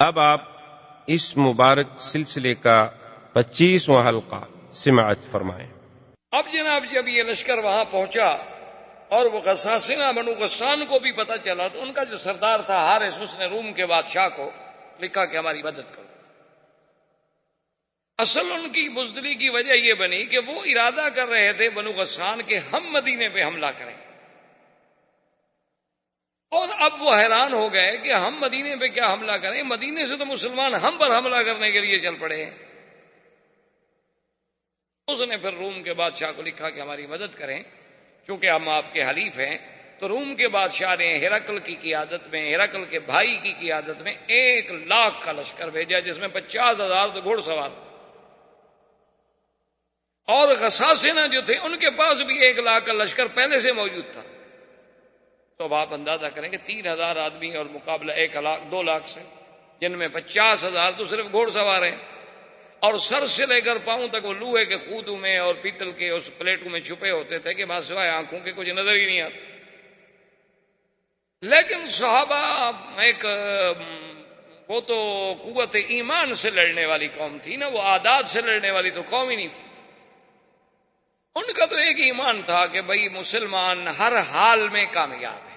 اب آپ اس مبارک سلسلے کا 25واں حلقہ سماعت فرمائیں۔ اب جناب جب یہ لشکر وہاں پہنچا اور وہ غساسنہ بنو غسان کو بھی پتہ چلا تو ان کا جو سردار تھا حارث، اس نے روم کے بادشاہ کو لکھا کہ ہماری مدد کرو۔ اصل ان کی بزدلی کی وجہ یہ بنی کہ وہ ارادہ کر رہے تھے بنو غسان کے ہم مدینے پہ حملہ کریں، اور اب وہ حیران ہو گئے کہ ہم مدینے پہ کیا حملہ کریں، مدینے سے تو مسلمان ہم پر حملہ کرنے کے لیے چل پڑے ہیں۔ اس نے پھر روم کے بادشاہ کو لکھا کہ ہماری مدد کریں، چونکہ ہم آپ کے حلیف ہیں۔ تو روم کے بادشاہ نے ہرقل کی قیادت میں، ہرقل کے بھائی کی قیادت میں 1,00,000 کا لشکر بھیجا، جس میں 50,000 تو گھوڑ سوار تھے، اور غساسنہ جو تھے ان کے پاس بھی 1,00,000 کا لشکر پہلے سے موجود تھا۔ تو اب آپ اندازہ کریں کہ 3,000 آدمی اور مقابلہ 2,00,000 سے، جن میں 50,000 تو صرف گھوڑ سوار ہیں، اور سر سے لے کر پاؤں تک وہ لوہے کے خودوں میں اور پیتل کے اس پلیٹوں میں چھپے ہوتے تھے کہ بس سوائے آنکھوں کے کچھ نظر ہی نہیں آتا۔ لیکن صحابہ وہ تو قوت ایمان سے لڑنے والی قوم تھی نا، وہ عادات سے لڑنے والی تو قوم ہی نہیں تھی۔ ان کا تو ایک ایمان تھا کہ بھئی مسلمان ہر حال میں کامیاب ہے،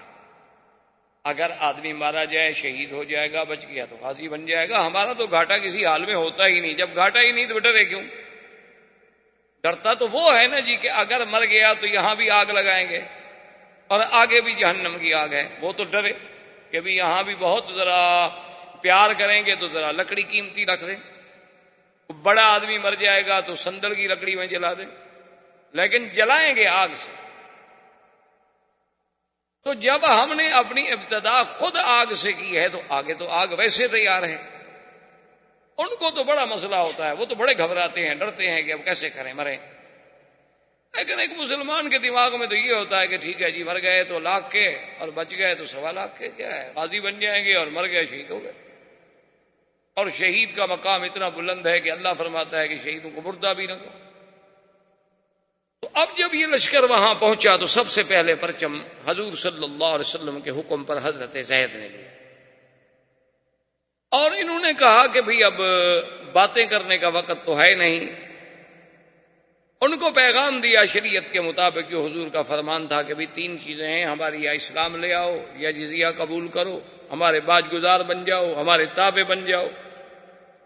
اگر آدمی مارا جائے شہید ہو جائے گا، بچ گیا تو غازی بن جائے گا، ہمارا تو گھاٹا کسی حال میں ہوتا ہی نہیں۔ جب گھاٹا ہی نہیں تو ڈرے کیوں؟ ڈرتا تو وہ ہے نا جی کہ اگر مر گیا تو یہاں بھی آگ لگائیں گے اور آگے بھی جہنم کی آگ ہے، وہ تو ڈرے کہ بھی یہاں بھی بہت ذرا پیار کریں گے تو ذرا لکڑی قیمتی رکھ دیں، بڑا آدمی مر جائے گا تو سندل کی لکڑی میں جلا دیں، لیکن جلائیں گے آگ سے۔ تو جب ہم نے اپنی ابتدا خود آگ سے کی ہے تو آگے تو آگ ویسے تیار ہے۔ ان کو تو بڑا مسئلہ ہوتا ہے، وہ تو بڑے گھبراتے ہیں، ڈرتے ہیں کہ اب کیسے کریں، مریں۔ لیکن ایک مسلمان کے دماغ میں تو یہ ہوتا ہے کہ ٹھیک ہے جی، مر گئے تو 1,00,000 کے اور بچ گئے تو 1,25,000 کے، کیا ہے، غازی بن جائیں گے، اور مر گئے شہید ہو گئے۔ اور شہید کا مقام اتنا بلند ہے کہ اللہ فرماتا ہے کہ شہیدوں کو مردہ بھی نہ کرو۔ تو اب جب یہ لشکر وہاں پہنچا تو سب سے پہلے پرچم حضور صلی اللہ علیہ وسلم کے حکم پر حضرت زید نے لیا، اور انہوں نے کہا کہ بھئی اب باتیں کرنے کا وقت تو ہے نہیں۔ ان کو پیغام دیا شریعت کے مطابق جو حضور کا فرمان تھا کہ بھئی 3 چیزیں ہیں ہماری، یا اسلام لے آؤ، یا جزیہ قبول کرو، ہمارے باج گزار بن جاؤ، ہمارے تابع بن جاؤ،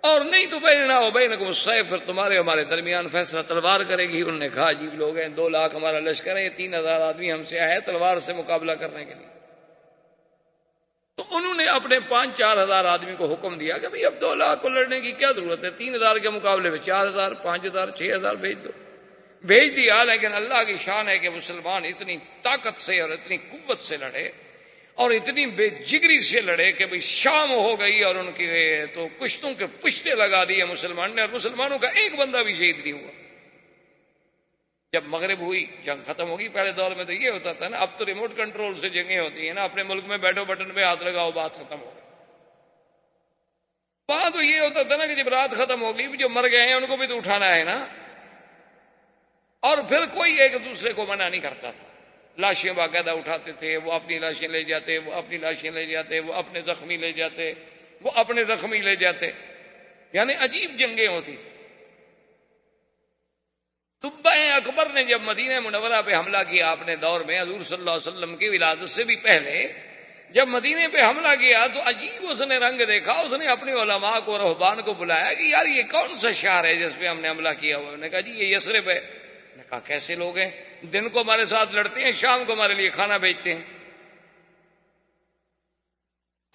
اور نہیں تو بیننا و بینکم السیف، پھر تمہارے ہمارے درمیان فیصلہ تلوار کرے گی۔ انہوں نے کہا عجیب لوگ ہیں، 2,00,000 ہمارا لشکر ہے، 3,000 آدمی ہم سے آئے تلوار سے مقابلہ کرنے کے لیے۔ تو انہوں نے اپنے 5-4 ہزار آدمی کو حکم دیا کہ بھئی اب 2,00,000 کو لڑنے کی کیا ضرورت ہے، 3,000 کے مقابلے میں 4,000، 5,000، 6,000 بھیج دو۔ بھیج دیا، لیکن اللہ کی شان ہے کہ مسلمان اتنی طاقت سے اور اتنی قوت سے لڑے اور اتنی بے جگری سے لڑے کہ بھئی شام ہو گئی اور ان کی تو کشتوں کے پشتے لگا دیے مسلمان نے، اور مسلمانوں کا ایک بندہ بھی شہید نہیں ہوا۔ جب مغرب ہوئی جنگ ختم ہوگی۔ پہلے دور میں تو یہ ہوتا تھا نا، اب تو ریموٹ کنٹرول سے جنگیں ہوتی ہیں نا، اپنے ملک میں بیٹھو بٹن پہ ہاتھ لگاؤ بات ختم ہو گئی۔ وہاں تو یہ ہوتا تھا نا کہ جب رات ختم ہوگی جو مر گئے ہیں ان کو بھی تو اٹھانا ہے نا، اور پھر کوئی ایک دوسرے کو منع نہیں کرتا تھا۔ لاشیں باقاعدہ اٹھاتے تھے، وہ اپنی لاشیں لے جاتے، وہ اپنی لاشیں لے جاتے، وہ اپنے زخمی لے جاتے، وہ اپنے زخمی لے جاتے، یعنی عجیب جنگیں ہوتی تھی۔ تبہ اکبر نے جب مدینہ منورہ پہ حملہ کیا اپنے دور میں، حضور صلی اللہ علیہ وسلم کی ولادت سے بھی پہلے جب مدینے پہ حملہ کیا تو عجیب اس نے رنگ دیکھا۔ اس نے اپنے علماء کو، رہبان کو بلایا کہ یار یہ کون سا شہر ہے جس پہ ہم نے حملہ کیا ہوا ہے؟ انہوں نے کہا جی یہ یثرب ہے۔ نے کہا کیسے لوگ ہیں، دن کو ہمارے ساتھ لڑتے ہیں، شام کو ہمارے لیے کھانا بھیجتے ہیں۔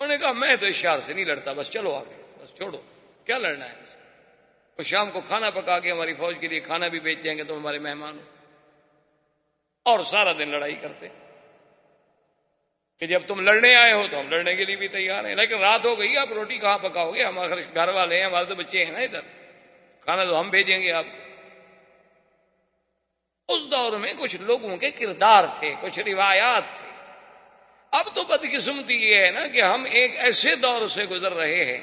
انہوں نے کہا میں تو اس شہر سے نہیں لڑتا، بس چلو آگے، بس چھوڑو، کیا لڑنا ہے۔ وہ شام کو کھانا پکا کے ہماری فوج کے لیے کھانا بھی بھیج دیں گے، تم ہمارے مہمان ہو، اور سارا دن لڑائی کرتے کہ جب تم لڑنے آئے ہو تو ہم لڑنے کے لیے بھی تیار ہیں، لیکن رات ہو گئی آپ روٹی کہاں پکاؤ گے، ہم آخر گھر والے ہیں، ہمارے تو بچے ہیں نا ادھر، کھانا تو ہم بھیجیں گے آپ۔ اس دور میں کچھ لوگوں کے کردار تھے، کچھ روایات تھے۔ اب تو بدقسمتی یہ ہے نا کہ ہم ایک ایسے دور سے گزر رہے ہیں،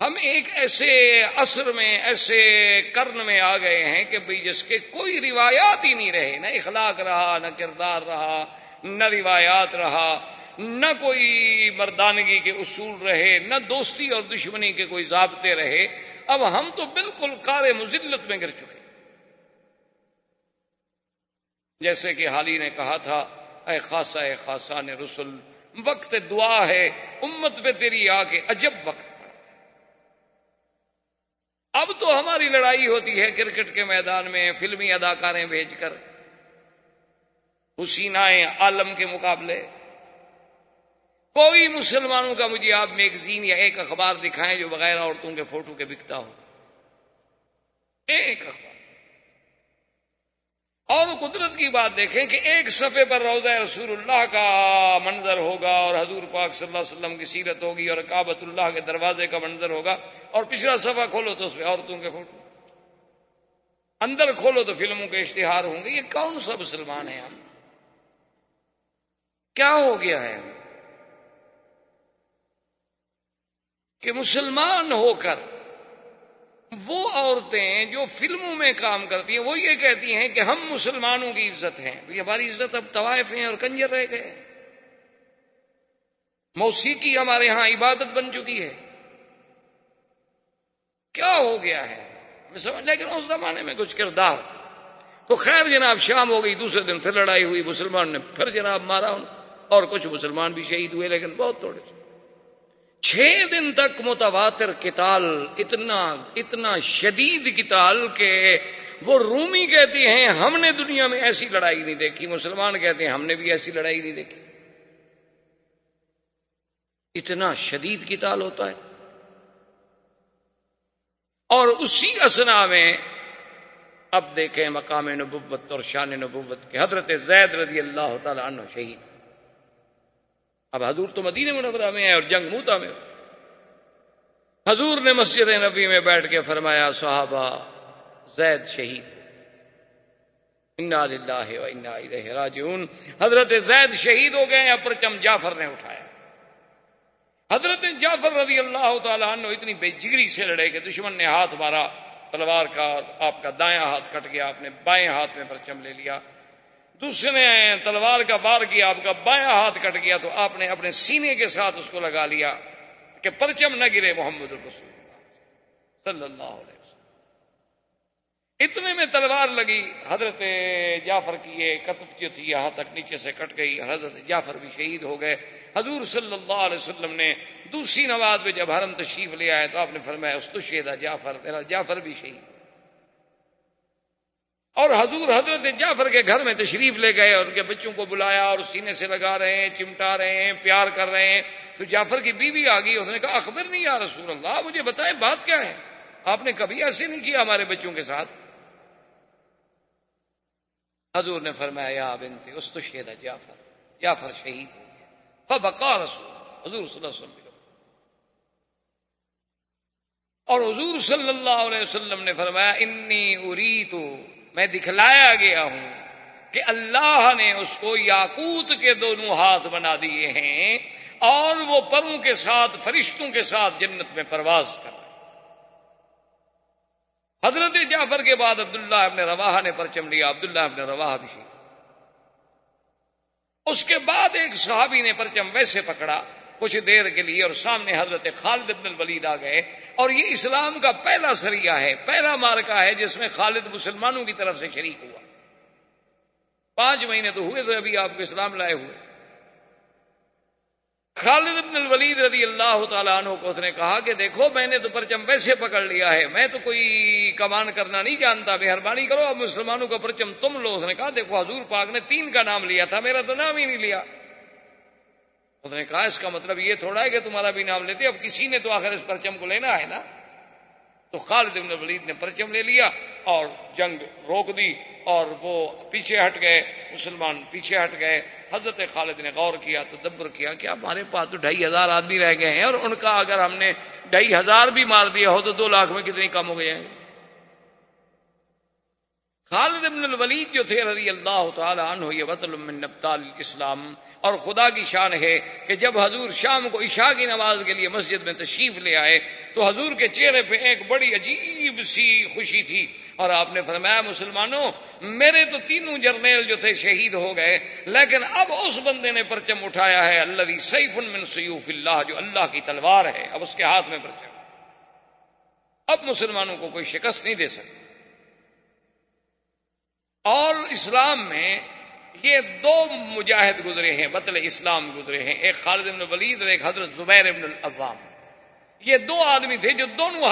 ہم ایک ایسے عصر میں، ایسے قرن میں آ گئے ہیں کہ بھئی جس کے کوئی روایات ہی نہیں رہے، نہ اخلاق رہا، نہ کردار رہا، نہ روایات رہا، نہ کوئی مردانگی کے اصول رہے، نہ دوستی اور دشمنی کے کوئی ضابطے رہے۔ اب ہم تو بالکل قعر مذلت میں گر چکے، جیسے کہ حالی نے کہا تھا، اے خاصہ اے خاصان رسل، وقت دعا ہے امت پہ تیری آ کے عجب وقت پڑا۔ اب تو ہماری لڑائی ہوتی ہے کرکٹ کے میدان میں فلمی اداکاریں بھیج کر، حسینائیں عالم کے مقابلے۔ کوئی مسلمانوں کا مجھے آپ میگزین یا ایک اخبار دکھائیں جو بغیر عورتوں کے فوٹو کے بکتا ہو، ایک اخبار۔ اور قدرت کی بات دیکھیں کہ ایک صفحے پر روضہ رسول اللہ کا منظر ہوگا اور حضور پاک صلی اللہ علیہ وسلم کی سیرت ہوگی اور کعبۃ اللہ کے دروازے کا منظر ہوگا، اور پچھلا صفحہ کھولو تو اس پہ عورتوں کے فوٹو، اندر کھولو تو فلموں کے اشتہار ہوں گے۔ یہ کون سا مسلمان ہے؟ ہم کیا ہو گیا ہے کہ مسلمان ہو کر وہ عورتیں جو فلموں میں کام کرتی ہیں وہ یہ کہتی ہیں کہ ہم مسلمانوں کی عزت ہیں؟ ہماری عزت اب طوائف ہیں اور کنجر رہ گئے۔ موسیقی ہمارے ہاں عبادت بن چکی ہے۔ کیا ہو گیا ہے لیکن اس زمانے میں کچھ کردار تھا۔ تو خیر جناب، شام ہو گئی، دوسرے دن پھر لڑائی ہوئی، مسلمان نے پھر جناب مارا ان، اور کچھ مسلمان بھی شہید ہوئے لیکن بہت تھوڑے سے۔ 6 دن تک متواتر قتال، اتنا شدید قتال کہ وہ رومی کہتے ہیں ہم نے دنیا میں ایسی لڑائی نہیں دیکھی، مسلمان کہتے ہیں ہم نے بھی ایسی لڑائی نہیں دیکھی۔ اتنا شدید قتال ہوتا ہے۔ اور اسی اثنا میں اب دیکھیں مقام نبوت اور شان نبوت کے حضرت زید رضی اللہ تعالی عنہ شہید۔ اب حضور تو مدینہ منورہ میں ہے اور جنگ موتا میں۔ حضور نے مسجد نبی میں بیٹھ کے فرمایا، صحابہ زید شہید، انا للہ و انا الیہ راجعون۔ حضرت زید شہید ہو گئے، اب پرچم جعفر نے اٹھایا۔ حضرت جعفر رضی اللہ تعالیٰ عنہ اتنی بے جگری سے لڑے کہ دشمن نے ہاتھ مارا تلوار کا، اور آپ کا دایاں ہاتھ کٹ گیا، آپ نے بائیں ہاتھ میں پرچم لے لیا۔ دوسرے نے تلوار کا وار کیا، آپ کا بایاں ہاتھ کٹ گیا، تو آپ نے اپنے سینے کے ساتھ اس کو لگا لیا کہ پرچم نہ گرے محمد رسول اللہ صلی اللہ علیہ وسلم۔ اتنے میں تلوار لگی حضرت جعفر کی، یہ کتف جو تھی یہاں تک نیچے سے کٹ گئی، حضرت جعفر بھی شہید ہو گئے۔ حضور صلی اللہ علیہ وسلم نے دوسری نماز میں جب حرم تشریف لے آئے تو آپ نے فرمایا، استشہد جعفر، میرا جعفر بھی شہید۔ اور حضور حضرت جعفر کے گھر میں تشریف لے گئے اور ان کے بچوں کو بلایا اور سینے سے لگا رہے ہیں، چمٹا رہے ہیں، پیار کر رہے ہیں۔ تو جعفر کی بیوی آ گئی، اس نے کہا، اخبرنی یا رسول اللہ، مجھے بتائیں بات کیا ہے، آپ نے کبھی ایسے نہیں کیا ہمارے بچوں کے ساتھ۔ حضور نے فرمایا، یا بنت استشہد جعفر، جعفر شہید ہو گیا۔ فبقى رسول حضور صلی اللہ علیہ وسلم، اور حضور صلی اللہ علیہ وسلم نے فرمایا، انی اریت، میں دکھلایا گیا ہوں کہ اللہ نے اس کو یاقوت کے دونوں ہاتھ بنا دیے ہیں اور وہ پروں کے ساتھ فرشتوں کے ساتھ جنت میں پرواز کر رہے ہیں۔ حضرت جعفر کے بعد عبداللہ ابن رواحہ نے پرچم لیا، عبداللہ ابن رواحہ بھی شہید۔ اس کے بعد ایک صحابی نے پرچم ویسے پکڑا کچھ دیر کے لیے، اور سامنے حضرت خالد ابن الولید آ گئے، اور یہ اسلام کا پہلا سریہ ہے، پہلا مارکہ ہے جس میں خالد مسلمانوں کی طرف سے شریک ہوا۔ 5 مہینے تو ہوئے تھے ابھی آپ کو اسلام لائے ہوئے۔ خالد ابن الولید رضی اللہ تعالیٰ عنہ کو اس نے کہا کہ دیکھو، میں نے تو پرچم ویسے پکڑ لیا ہے، میں تو کوئی کمان کرنا نہیں جانتا، مہربانی کرو اب مسلمانوں کا پرچم تم لو۔ اس نے کہا، دیکھو حضور پاک نے 3 کا نام لیا تھا، میرا تو نام ہی نہیں لیا۔ اس نے کہا، اس کا مطلب یہ تھوڑا ہے کہ تمہارا بھی نام لیتے، اب کسی نے تو آخر اس پرچم کو لینا ہے نا۔ تو خالد بن ولید نے پرچم لے لیا اور جنگ روک دی، اور وہ پیچھے ہٹ گئے، مسلمان پیچھے ہٹ گئے۔ حضرت خالد نے غور کیا، تدبر کیا کہ اب ہمارے پاس تو 2500 آدمی رہ گئے ہیں، اور ان کا اگر ہم نے 2500 بھی مار دیا ہو تو 2 لاکھ میں کتنی کم ہو گئے ہیں۔ خالد بن الولید جو تھے رضی اللہ تعالی عنہ، یہ بطل من ابطال الاسلام، اور خدا کی شان ہے کہ جب حضور شام کو عشاء کی نماز کے لیے مسجد میں تشریف لے آئے تو حضور کے چہرے پہ ایک بڑی عجیب سی خوشی تھی، اور آپ نے فرمایا مسلمانوں، میرے تو تینوں جرنیل جو تھے شہید ہو گئے، لیکن اب اس بندے نے پرچم اٹھایا ہے الذی سیف من سیوف اللہ، جو اللہ کی تلوار ہے، اب اس کے ہاتھ میں پرچم، اب مسلمانوں کو کوئی شکست نہیں دے سکتا۔ اور اسلام میں یہ دو مجاہد گزرے ہیں، بطل اسلام گزرے ہیں، ایک خالد بن ولید اور ایک حضرت زبیر بن العوام۔ یہ دو آدمی تھے جو دونوں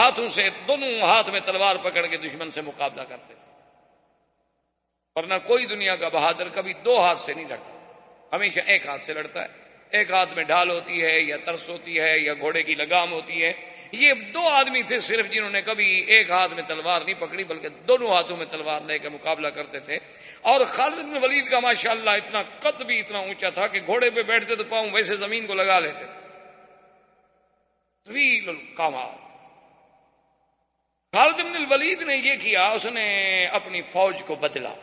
ہاتھ میں تلوار پکڑ کے دشمن سے مقابلہ کرتے تھے، ورنہ کوئی دنیا کا بہادر کبھی دو ہاتھ سے نہیں لڑتا، ہمیشہ ایک ہاتھ سے لڑتا ہے۔ ایک ہاتھ میں ڈھال ہوتی ہے یا ترس ہوتی ہے یا گھوڑے کی لگام ہوتی ہے۔ یہ دو آدمی تھے صرف جنہوں نے کبھی ایک ہاتھ میں تلوار نہیں پکڑی بلکہ دونوں ہاتھوں میں تلوار لے کے مقابلہ کرتے تھے۔ اور خالد بن ولید کا ماشاءاللہ اتنا قد بھی اتنا اونچا تھا کہ گھوڑے پہ بیٹھتے تو پاؤں ویسے زمین کو لگا لیتے تھے، طویل القامات۔ خالد بن الولید نے یہ کیا، اس نے اپنی فوج کو بدلا،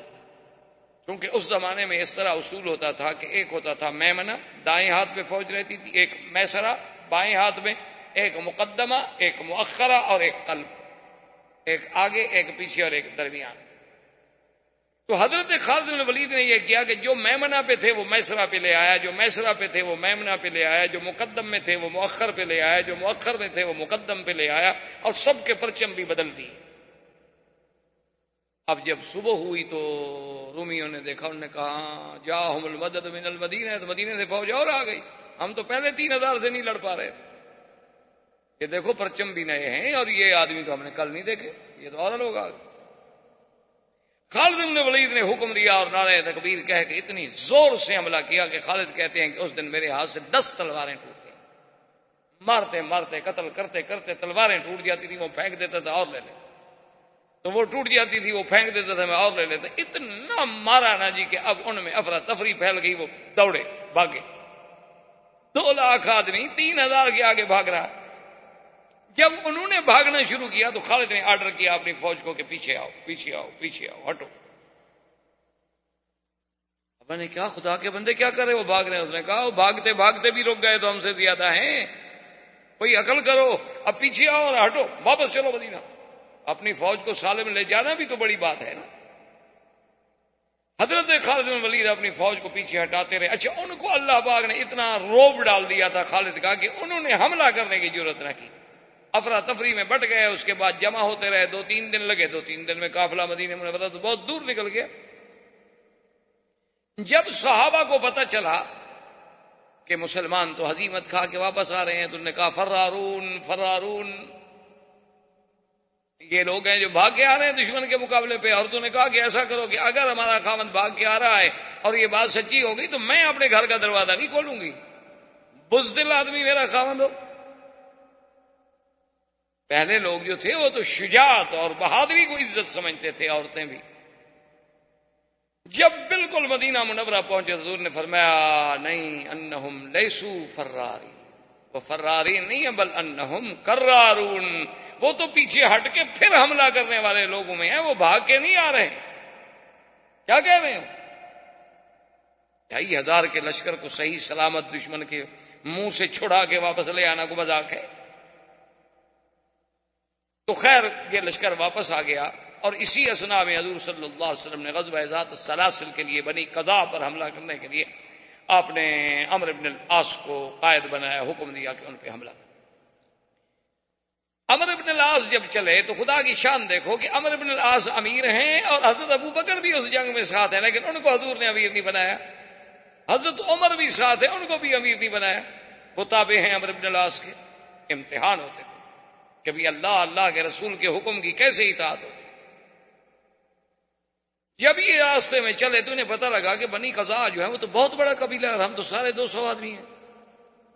کیونکہ اس زمانے میں اس طرح اصول ہوتا تھا کہ ایک ہوتا تھا میمنہ، دائیں ہاتھ میں فوج رہتی تھی، ایک میسرہ بائیں ہاتھ میں، ایک مقدمہ، ایک مؤخرہ اور ایک قلب، ایک آگے ایک پیچھے اور ایک درمیان۔ تو حضرت خالد بن ولید نے یہ کیا کہ جو میمنہ پہ تھے وہ میسرہ پہ لے آیا، جو میسرہ پہ تھے وہ میمنہ پہ لے آیا، جو مقدم میں تھے وہ مؤخر پہ لے آیا، جو مؤخر میں تھے وہ مقدم پہ لے آیا، اور سب کے پرچم بھی بدل دیے۔ اب جب صبح ہوئی تو رومیوں نے دیکھا، انہوں نے کہا جاءہم المدد من المدینہ، تو مدینے سے فوج اور آ گئی، ہم تو پہلے 3000 سے نہیں لڑ پا رہے تھے، یہ دیکھو پرچم بھی نئے ہیں اور یہ آدمی تو ہم نے کل نہیں دیکھے، یہ تو اور لوگ آ گئے۔ خالد بن ولید نے حکم دیا اور نعرہ تکبیر کہہ کے اتنی زور سے حملہ کیا کہ خالد کہتے ہیں کہ اس دن میرے ہاتھ سے 10 تلواریں ٹوٹ گئیں، مارتے مارتے قتل کرتے کرتے تلواریں ٹوٹ جاتی تھی، وہ پھینک دیتا تھا اور لے لیتا، تو وہ ٹوٹ جاتی تھی وہ پھینک دیتا تھا میں اور لے لیتا، اتنا مارا نا جی کہ اب ان میں افراتفری پھیل گئی، وہ دوڑے بھاگے، 2 لاکھ آدمی 3000 کے آگے بھاگ رہا۔ جب انہوں نے بھاگنا شروع کیا تو خالد نے آرڈر کیا اپنی فوج کو کہ پیچھے آؤ پیچھے آؤ پیچھے آؤ، ہٹو۔ اب نے کیا خدا کے بندے کیا کر رہے وہ بھاگ رہے ہیں؟ اس نے کہا وہ بھاگتے بھاگتے بھی رک گئے تو ہم سے زیادہ ہیں، کوئی عقل کرو، اب پیچھے آؤ اور ہٹو، واپس چلو مدینہ۔ اپنی فوج کو سالم لے جانا بھی تو بڑی بات ہے نا۔ حضرت خالد بن ولید اپنی فوج کو پیچھے ہٹاتے رہے۔ اچھا، ان کو اللہ پاک نے اتنا روب ڈال دیا تھا خالد کا کہ انہوں نے حملہ کرنے کی ضرورت نہ کی، افراتفری میں بٹ گئے، اس کے بعد جمع ہوتے رہے، 2-3 دن لگے، 2-3 دن میں قافلہ مدینہ منورہ تو بہت دور نکل گیا۔ جب صحابہ کو پتہ چلا کہ مسلمان تو ہزیمت کھا کے واپس آ رہے ہیں تو انہوں نے کہا فرارون فرارون، یہ لوگ ہیں جو بھاگ کے آ رہے ہیں دشمن کے مقابلے پہ۔ عورتوں نے کہا کہ ایسا کرو کہ اگر ہمارا خاوند بھاگ کے آ رہا ہے اور یہ بات سچی ہوگی تو میں اپنے گھر کا دروازہ نہیں کھولوں گی، بزدل آدمی میرا خاوند ہو۔ پہلے لوگ جو تھے وہ تو شجاعت اور بہادری کو عزت سمجھتے تھے، عورتیں بھی۔ جب بالکل مدینہ منورہ پہنچے حضور نے فرمایا نہیں، انہم لیسو فراری، وہ فراری نہیں ہے بل انہم کرارون، وہ تو پیچھے ہٹ کے پھر حملہ کرنے والے لوگوں میں ہیں، وہ بھاگ کے نہیں آ رہے۔ کیا کہہ رہے ہیں؟ 2,500 کے لشکر کو صحیح سلامت دشمن کے منہ سے چھڑا کے واپس لے آنا کو مذاق ہے؟ تو خیر یہ لشکر واپس آ گیا، اور اسی اسنا میں حضور صلی اللہ علیہ وسلم نے غزوہ ذات السلاسل کے لیے بنی قضاء پر حملہ کرنے کے لیے آپ نے عمرو بن العاص کو قائد بنایا، حکم دیا کہ ان پہ حملہ کریں۔ عمرو بن العاص جب چلے تو خدا کی شان دیکھو کہ عمرو بن العاص امیر ہیں اور حضرت ابو بکر بھی اس جنگ میں ساتھ ہیں، لیکن ان کو حضور نے امیر نہیں بنایا۔ حضرت عمر بھی ساتھ ہیں، ان کو بھی امیر نہیں بنایا، وہ تابع ہیں عمرو بن العاص کے۔ امتحان ہوتے تھے کہ بھی اللہ کے رسول کے حکم کی کیسے اطاعت ہوتی۔ جب یہ راستے میں چلے تو انہیں پتہ لگا کہ بنی قضاء جو ہے وہ تو بہت بڑا قبیلہ ہے اور ہم تو سارے 200 آدمی ہیں۔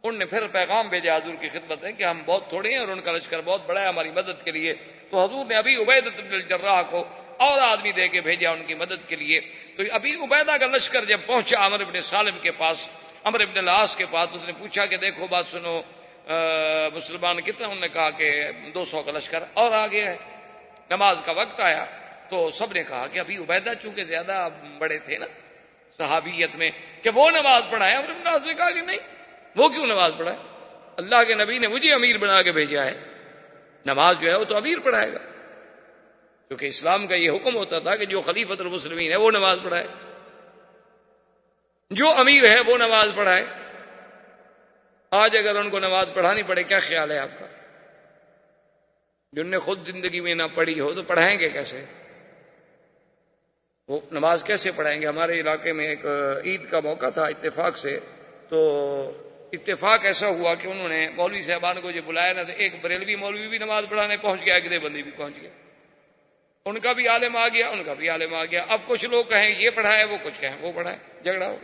انہوں نے پھر پیغام بھیجا حضور کی خدمت میں کہ ہم بہت تھوڑے ہیں اور ان کا لشکر بہت بڑا ہے ہماری مدد کے لیے۔ تو حضور نے ابی عبیدہ بن الجراح کو اور آدمی دے کے بھیجا ان کی مدد کے لیے۔ تو ابی عبیدہ کا لشکر جب پہنچا عمرو بن سالم کے پاس، عمرو بن العاص کے پاس، اس نے پوچھا کہ دیکھو بات سنو، مسلمان کتنا؟ انہوں نے کہا کہ 200 کا لشکر اور آگے ہے۔ نماز کا وقت آیا تو سب نے کہا کہ ابھی عبیدہ چونکہ زیادہ بڑے تھے نا صحابیت میں کہ وہ نماز پڑھائے. عمرو بن العاص نے کہا کہ نہیں, وہ کیوں نماز پڑھائے؟ اللہ کے نبی نے مجھے امیر بنا کے بھیجا ہے, نماز جو ہے وہ تو امیر پڑھائے گا, کیونکہ اسلام کا یہ حکم ہوتا تھا کہ جو خلیفۃ المسلمین ہے وہ نماز پڑھائے, جو امیر ہے وہ نماز پڑھائے. آج اگر ان کو نماز پڑھانی پڑے, کیا خیال ہے آپ کا؟ جن نے خود زندگی میں نہ پڑھی ہو تو پڑھائیں گے کیسے؟ وہ نماز کیسے پڑھائیں گے؟ ہمارے علاقے میں ایک عید کا موقع تھا اتفاق سے, تو اتفاق ایسا ہوا کہ انہوں نے مولوی صاحبان کو جو بلایا نا, تو ایک بریلوی مولوی بھی نماز پڑھانے پہنچ گیا, ایک دیوبندی بھی پہنچ گیا. ان کا بھی عالم آ گیا, ان کا بھی عالم آ گیا. اب کچھ لوگ کہیں یہ پڑھائے, وہ کچھ کہیں وہ پڑھائے, جھگڑا ہو.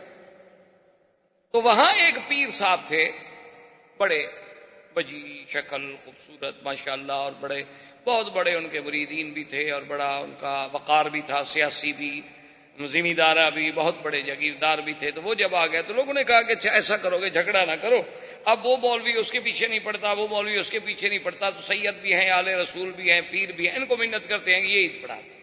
تو وہاں ایک پیر صاحب تھے, بڑے بجی شکل, خوبصورت ماشاءاللہ, اور بڑے بہت بڑے ان کے مریدین بھی تھے, اور بڑا ان کا وقار بھی تھا, سیاسی بھی, زمیندارہ بھی, بہت بڑے جاگیردار بھی تھے. تو وہ جب آ گئے تو لوگوں نے کہا کہ اچھا ایسا کرو گے, جھگڑا نہ کرو. اب وہ مولوی اس کے پیچھے نہیں پڑتا, وہ مولوی اس کے پیچھے نہیں پڑتا, تو سید بھی ہیں, آل رسول بھی ہیں, پیر بھی ہیں, ان کو منت کرتے ہیں کہ یہ عید پڑھا دیں.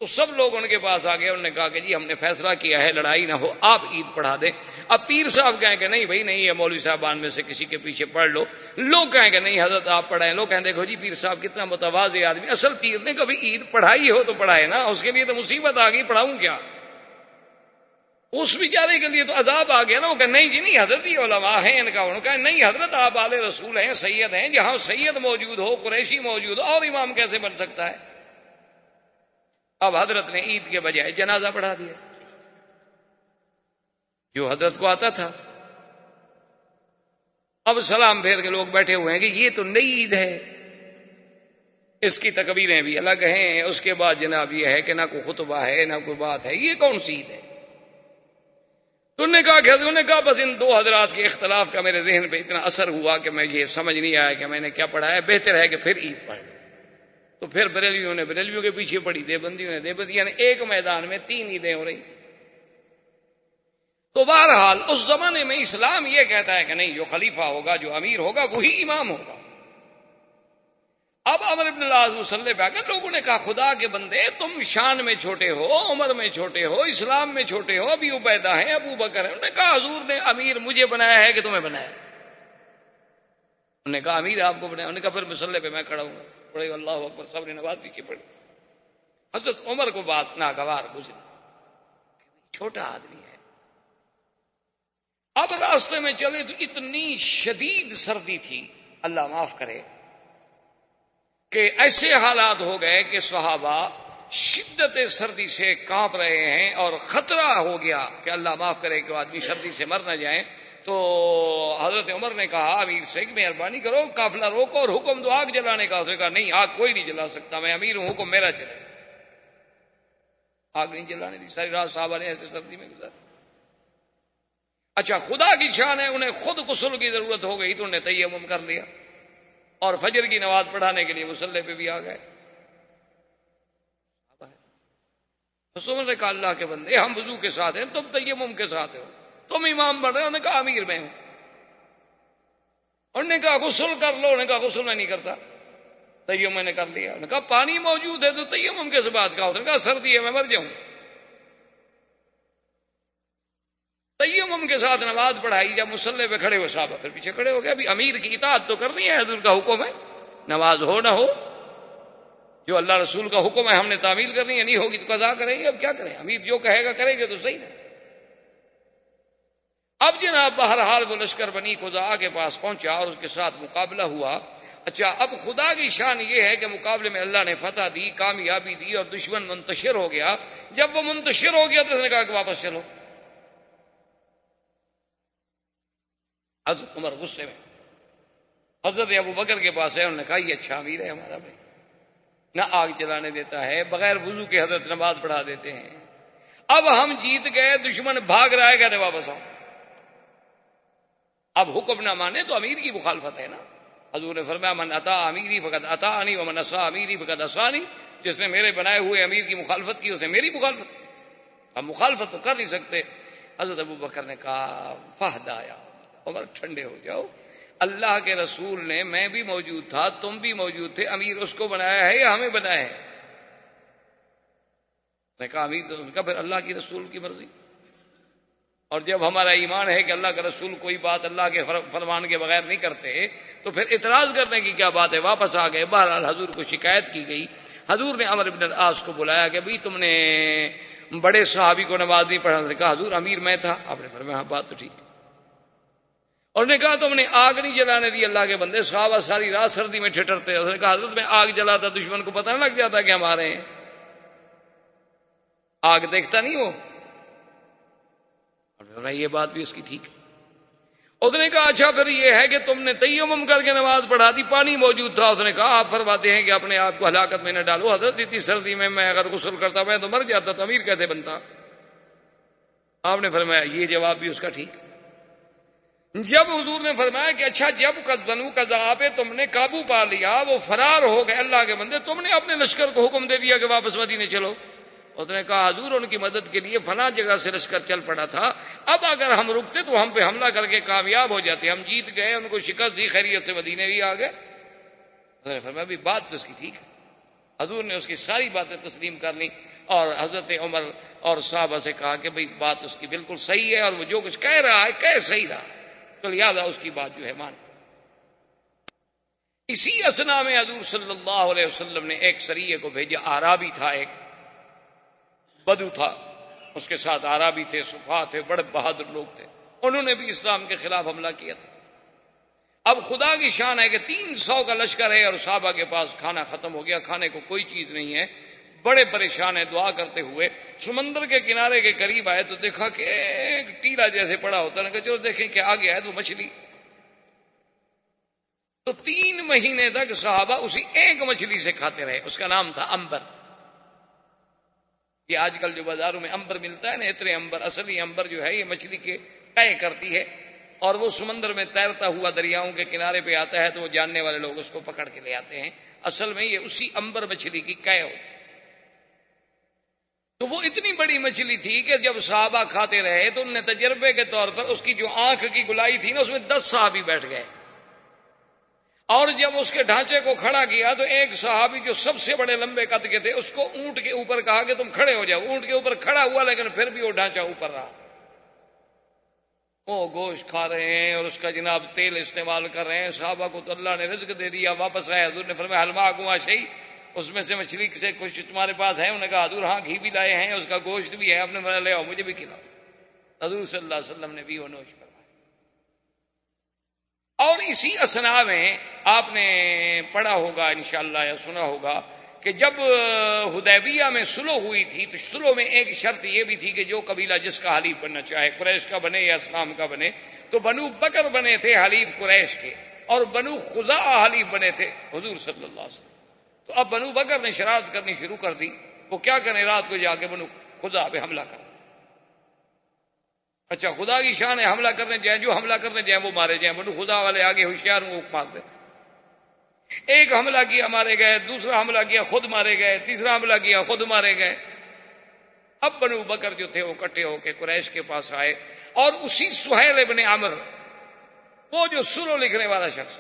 تو سب لوگ ان کے پاس آ گئے, انہوں نے کہا کہ جی ہم نے فیصلہ کیا ہے, لڑائی نہ ہو, آپ عید پڑھا دیں. اب پیر صاحب کہیں کہ نہیں بھائی نہیں, ہے مولوی صاحبان میں سے کسی کے پیچھے پڑھ لو. لوگ کہیں کہ نہیں حضرت آپ پڑھائیں. لوگ کہیں دیکھو جی پیر صاحب کتنا متواضع آدمی, اصل پیر نے کبھی عید پڑھائی ہو تو پڑھائے نا, اس کے لیے تو مصیبت آ گئی, پڑھاؤں کیا؟ اس بیچارے کے لیے تو عذاب آ گیا نا. وہ کہ نہیں جی نہیں حضرت, یہ علماء ہیں ان کا. انہوں نے کہا نہیں حضرت, آپ آل رسول ہیں, سید ہیں, جہاں سید موجود ہو, قریشی موجود ہو, اور امام کیسے بن سکتا ہے؟ اب حضرت نے عید کے بجائے جنازہ پڑھا دیا, جو حضرت کو آتا تھا. اب سلام پھیر کے لوگ بیٹھے ہوئے ہیں کہ یہ تو نئی عید ہے, اس کی تکبیریں بھی الگ ہیں, اس کے بعد جناب یہ ہے کہ نہ کوئی خطبہ ہے نہ کوئی بات ہے, یہ کون سی عید ہے؟ تو انہوں نے کہا کہ حضرت نے کہا بس ان دو حضرات کے اختلاف کا میرے ذہن پہ اتنا اثر ہوا کہ میں یہ سمجھ نہیں آیا کہ میں نے کیا پڑھا ہے, بہتر ہے کہ پھر عید پڑھ لوں. تو پھر بریلویوں نے بریلویوں کے پیچھے پڑی, دیوبندیوں نے دیوبندیوں نے, ایک میدان میں 3 عیدیں ہو رہی. تو بہرحال اس زمانے میں اسلام یہ کہتا ہے کہ نہیں, جو خلیفہ ہوگا, جو امیر ہوگا, وہی امام ہوگا. اب عمرو بن العاص مصلی پہ آ کر لوگوں نے کہا خدا کے بندے, تم شان میں چھوٹے ہو, عمر میں چھوٹے ہو, اسلام میں چھوٹے ہو, ابھی عبیدہ ہیں, ابو بکر ہیں. انہوں نے کہا حضور نے امیر مجھے بنایا ہے کہ تمہیں بنایا ہے؟ انہوں نے کہا امیر آپ کو بنایا. انہوں نے کہا پھر مصلی پہ میں کھڑا ہوں گا. پڑھے اللہ اکبر, سب نے نماز پیچھے پڑھی. حضرت عمر کو بات ناگوار گزری, چھوٹا آدمی ہے. اب راستے میں چلے تو اتنی شدید سردی تھی, اللہ معاف کرے, کہ ایسے حالات ہو گئے کہ صحابہ شدت سردی سے کانپ رہے ہیں, اور خطرہ ہو گیا کہ اللہ معاف کرے کہ آدمی سردی سے مر نہ جائیں. تو حضرت عمر نے کہا امیر سے کہ مہربانی کرو, قافلہ روکو اور حکم دو آگ جلانے کا. اس نے کہا نہیں, آگ کوئی نہیں جلا سکتا, میں امیر ہوں, حکم میرا چلے. آگ نہیں جلانے دی. ساری رات صحابہ نے ایسے سردی میں گزارا. اچھا خدا کی شان ہے, انہیں خود غسل کی ضرورت ہو گئی تو انہوں نے تیمم کر لیا, اور فجر کی نماز پڑھانے کے لیے مصلی پہ بھی آ گئے. رسول نے کہا اللہ کے بندے, ہم وضو کے ساتھ ہیں, تم تیمم کے ساتھ ہو, تم امام بن رہے ہو. انہوں نے کہا امیر میں ہوں. انہوں نے کہا غسل کر لو. انہوں نے کہا غسل میں نہیں کرتا, تیمم میں نے کر لیا. انہوں نے کہا پانی موجود ہے تو تیمم کے بات کا. انہوں نے کہا سردی ہے, میں مر جاؤں. تیمم کے ساتھ نماز پڑھائی. جب مصلی پہ کھڑے ہوئے صحابہ پھر پیچھے کھڑے ہو گئے. ابھی امیر کی اطاعت تو کرنی ہے, حضور کا حکم ہے, نماز ہو نہ ہو, جو اللہ رسول کا حکم ہے ہم نے تعمیل کرنی ہے, نہیں ہوگی تو قضا کریں گے. اب کیا کریں, امیر جو کہے گا کریں گے تو صحیح ہے. اب جناب بہرحال وہ لشکر بنی خزاعہ کے پاس پہنچا اور اس کے ساتھ مقابلہ ہوا. اچھا اب خدا کی شان یہ ہے کہ مقابلے میں اللہ نے فتح دی, کامیابی دی, اور دشمن منتشر ہو گیا. جب وہ منتشر ہو گیا تو اس نے کہا کہ واپس چلو. حضرت عمر غصے میں حضرت ابو بکر کے پاس ہے. انہوں نے کہا یہ اچھا امیر ہے ہمارا بھائی, نہ آگ چلانے دیتا ہے, بغیر وضو کے حضرت نماز پڑھا دیتے ہیں. اب ہم جیت گئے, دشمن بھاگ رہا ہے, کہتے واپس آؤ. اب حکم نہ مانے تو امیر کی مخالفت ہے نا. حضور نے فرمایا من اطاع امیری فقد اطاعنی ومن عصی امیری فقد عصانی. جس نے میرے بنائے ہوئے امیر کی مخالفت کی اس نے میری مخالفت کی. اب مخالفت تو کر نہیں سکتے. حضرت ابو بکر نے کہا فہدایا, عمر ٹھنڈے ہو جاؤ, اللہ کے رسول نے, میں بھی موجود تھا, تم بھی موجود تھے, امیر اس کو بنایا ہے یا ہمیں بنایا ہے؟ نے کہا امیر تو ان کا پھر اللہ کی رسول کی مرضی، اور جب ہمارا ایمان ہے کہ اللہ کا رسول کوئی بات اللہ کے فرمان کے بغیر نہیں کرتے تو پھر اعتراض کرنے کی کیا بات ہے۔ واپس آ گئے، بہرحال حضور کو شکایت کی گئی، حضور نے عمرو بن العاص کو بلایا کہ بھئی تم نے بڑے صحابی کو نماز نہیں پڑھانے کہا، حضور امیر میں تھا۔ آپ نے فرمایا ہاں بات تو ٹھیک ہے، اور نے کہا تم نے آگ نہیں جلانے دی اللہ کے بندے، صحابہ ساری رات سردی میں ٹھٹرتے، اس نے کہا حضرت میں آگ جلاتا دشمن کو پتہ نہ لگ جاتا کہ ہمارے ہیں، آگ دیکھتا نہیں وہ، یہ بات بھی اس کی ٹھیک ہے۔ اس نے کہا اچھا پھر یہ ہے کہ تم نے تیمم کر کے نماز پڑھا دی، پانی موجود تھا، اس نے کہا آپ فرماتے ہیں کہ اپنے آپ کو ہلاکت میں نہ ڈالو، حضرت اتنی سردی میں اگر غسل کرتا میں تو مر جاتا، تو امیر کیسے بنتا؟ آپ نے فرمایا یہ جواب بھی اس کا ٹھیک۔ جب حضور نے فرمایا کہ اچھا جب بنو قذا پہ تم نے قابو پا لیا، وہ فرار ہو گئے اللہ کے بندے، تم نے اپنے لشکر کو حکم دے دیا کہ واپس مدینے چلو، اس نے کہا حضور ان کی مدد کے لیے فلاں جگہ سے لشکر چل پڑا تھا، اب اگر ہم رکتے تو ہم پہ حملہ کر کے کامیاب ہو جاتے، ہم جیت گئے، ان کو شکست دی، خیریت سے مدینے بھی آ گئے۔ حضور نے فرمایا بھی بات تو اس کی ٹھیک ہے۔ حضور نے اس کی ساری باتیں تسلیم کر لی، اور حضرت عمر اور صحابہ سے کہا کہ بھئی بات اس کی بالکل صحیح ہے، اور وہ جو کچھ کہہ رہا ہے کہہ صحیح رہا، تو لہٰذا اس کی بات جو ہے مان۔ اسی اثنا میں حضور صلی اللہ علیہ وسلم نے ایک سریے کو بھیجا، اعرابی تھا، ایک بدو تھا، اس کے ساتھ اعرابی تھے، صفا تھے، بڑے بہادر لوگ تھے، انہوں نے بھی اسلام کے خلاف حملہ کیا تھا۔ اب خدا کی شان ہے کہ 300 کا لشکر ہے اور صحابہ کے پاس کھانا ختم ہو گیا، کھانے کو کوئی چیز نہیں ہے، بڑے پریشان ہیں، دعا کرتے ہوئے سمندر کے کنارے کے قریب آئے تو دیکھا کہ ایک ٹیلا جیسے پڑا ہوتا ہے، کہ چلو دیکھیں کہ آگے ہے تو مچھلی، تو 3 مہینے تک صحابہ اسی ایک مچھلی سے کھاتے رہے، اس کا نام تھا امبر۔ یہ آج کل جو بازاروں میں امبر ملتا ہے نا، اتنے امبر، اصلی امبر جو ہے یہ مچھلی کے قے کرتی ہے، اور وہ سمندر میں تیرتا ہوا دریاؤں کے کنارے پہ آتا ہے تو وہ جاننے والے لوگ اس کو پکڑ کے لے آتے ہیں، اصل میں یہ اسی امبر مچھلی کی قے ہوتی ہے۔ تو وہ اتنی بڑی مچھلی تھی کہ جب صحابہ کھاتے رہے تو ان نے تجربے کے طور پر اس کی جو آنکھ کی گلائی تھی نا، اس میں 10 صحابی بیٹھ گئے، اور جب اس کے ڈھانچے کو کھڑا کیا تو ایک صحابی جو سب سے بڑے لمبے قد کے تھے، اس کو اونٹ کے اوپر کہا کہ تم کھڑے ہو جاؤ، اونٹ کے اوپر کھڑا ہوا لیکن پھر بھی وہ ڈھانچہ اوپر رہا، وہ گوشت کھا رہے ہیں اور اس کا جناب تیل استعمال کر رہے ہیں۔ صحابہ کو تو اللہ نے رزق دے دیا، واپس آئے، حضور نے فرمایا حل معکم شیء، اس میں سے مچھلی سے کچھ تمہارے پاس ہے؟ انہوں نے کہا حضور ہاں گھی بھی لائے ہیں، اس کا گوشت بھی ہے، آپ نے فرمایا لے آؤ مجھے بھی کھلاؤ، حضور صلی اللہ علیہ وسلم نے بھی وہ نوش فرمایا۔ اور اسی اثنا میں آپ نے پڑھا ہوگا انشاءاللہ یا سنا ہوگا کہ جب حدیبیہ میں صلح ہوئی تھی تو صلح میں ایک شرط یہ بھی تھی کہ جو قبیلہ جس کا حلیف بننا چاہے، قریش کا بنے یا اسلام کا بنے، تو بنو بکر بنے تھے حلیف قریش کے، اور بنو خزاعہ حلیف بنے تھے حضور صلی اللہ علیہ وسلم۔ تو اب بنو بکر نے شرارت کرنی شروع کر دی، وہ کیا کریں، رات کو جا کے بنو خزاعہ پہ حملہ کر۔ اچھا خدا کی شان ہے، حملہ کرنے جائیں، جو حملہ کرنے جائیں وہ مارے جائیں، بنو خزاعہ والے آگے ہوشیار وہ مارتے، ایک حملہ کیا مارے گئے، دوسرا حملہ کیا خود مارے گئے، تیسرا حملہ کیا خود مارے گئے۔ اب بنو بکر جو تھے وہ اکٹھے ہو کے قریش کے پاس آئے، اور اسی سہیل ابن عمر، وہ جو صلح لکھنے والا شخص،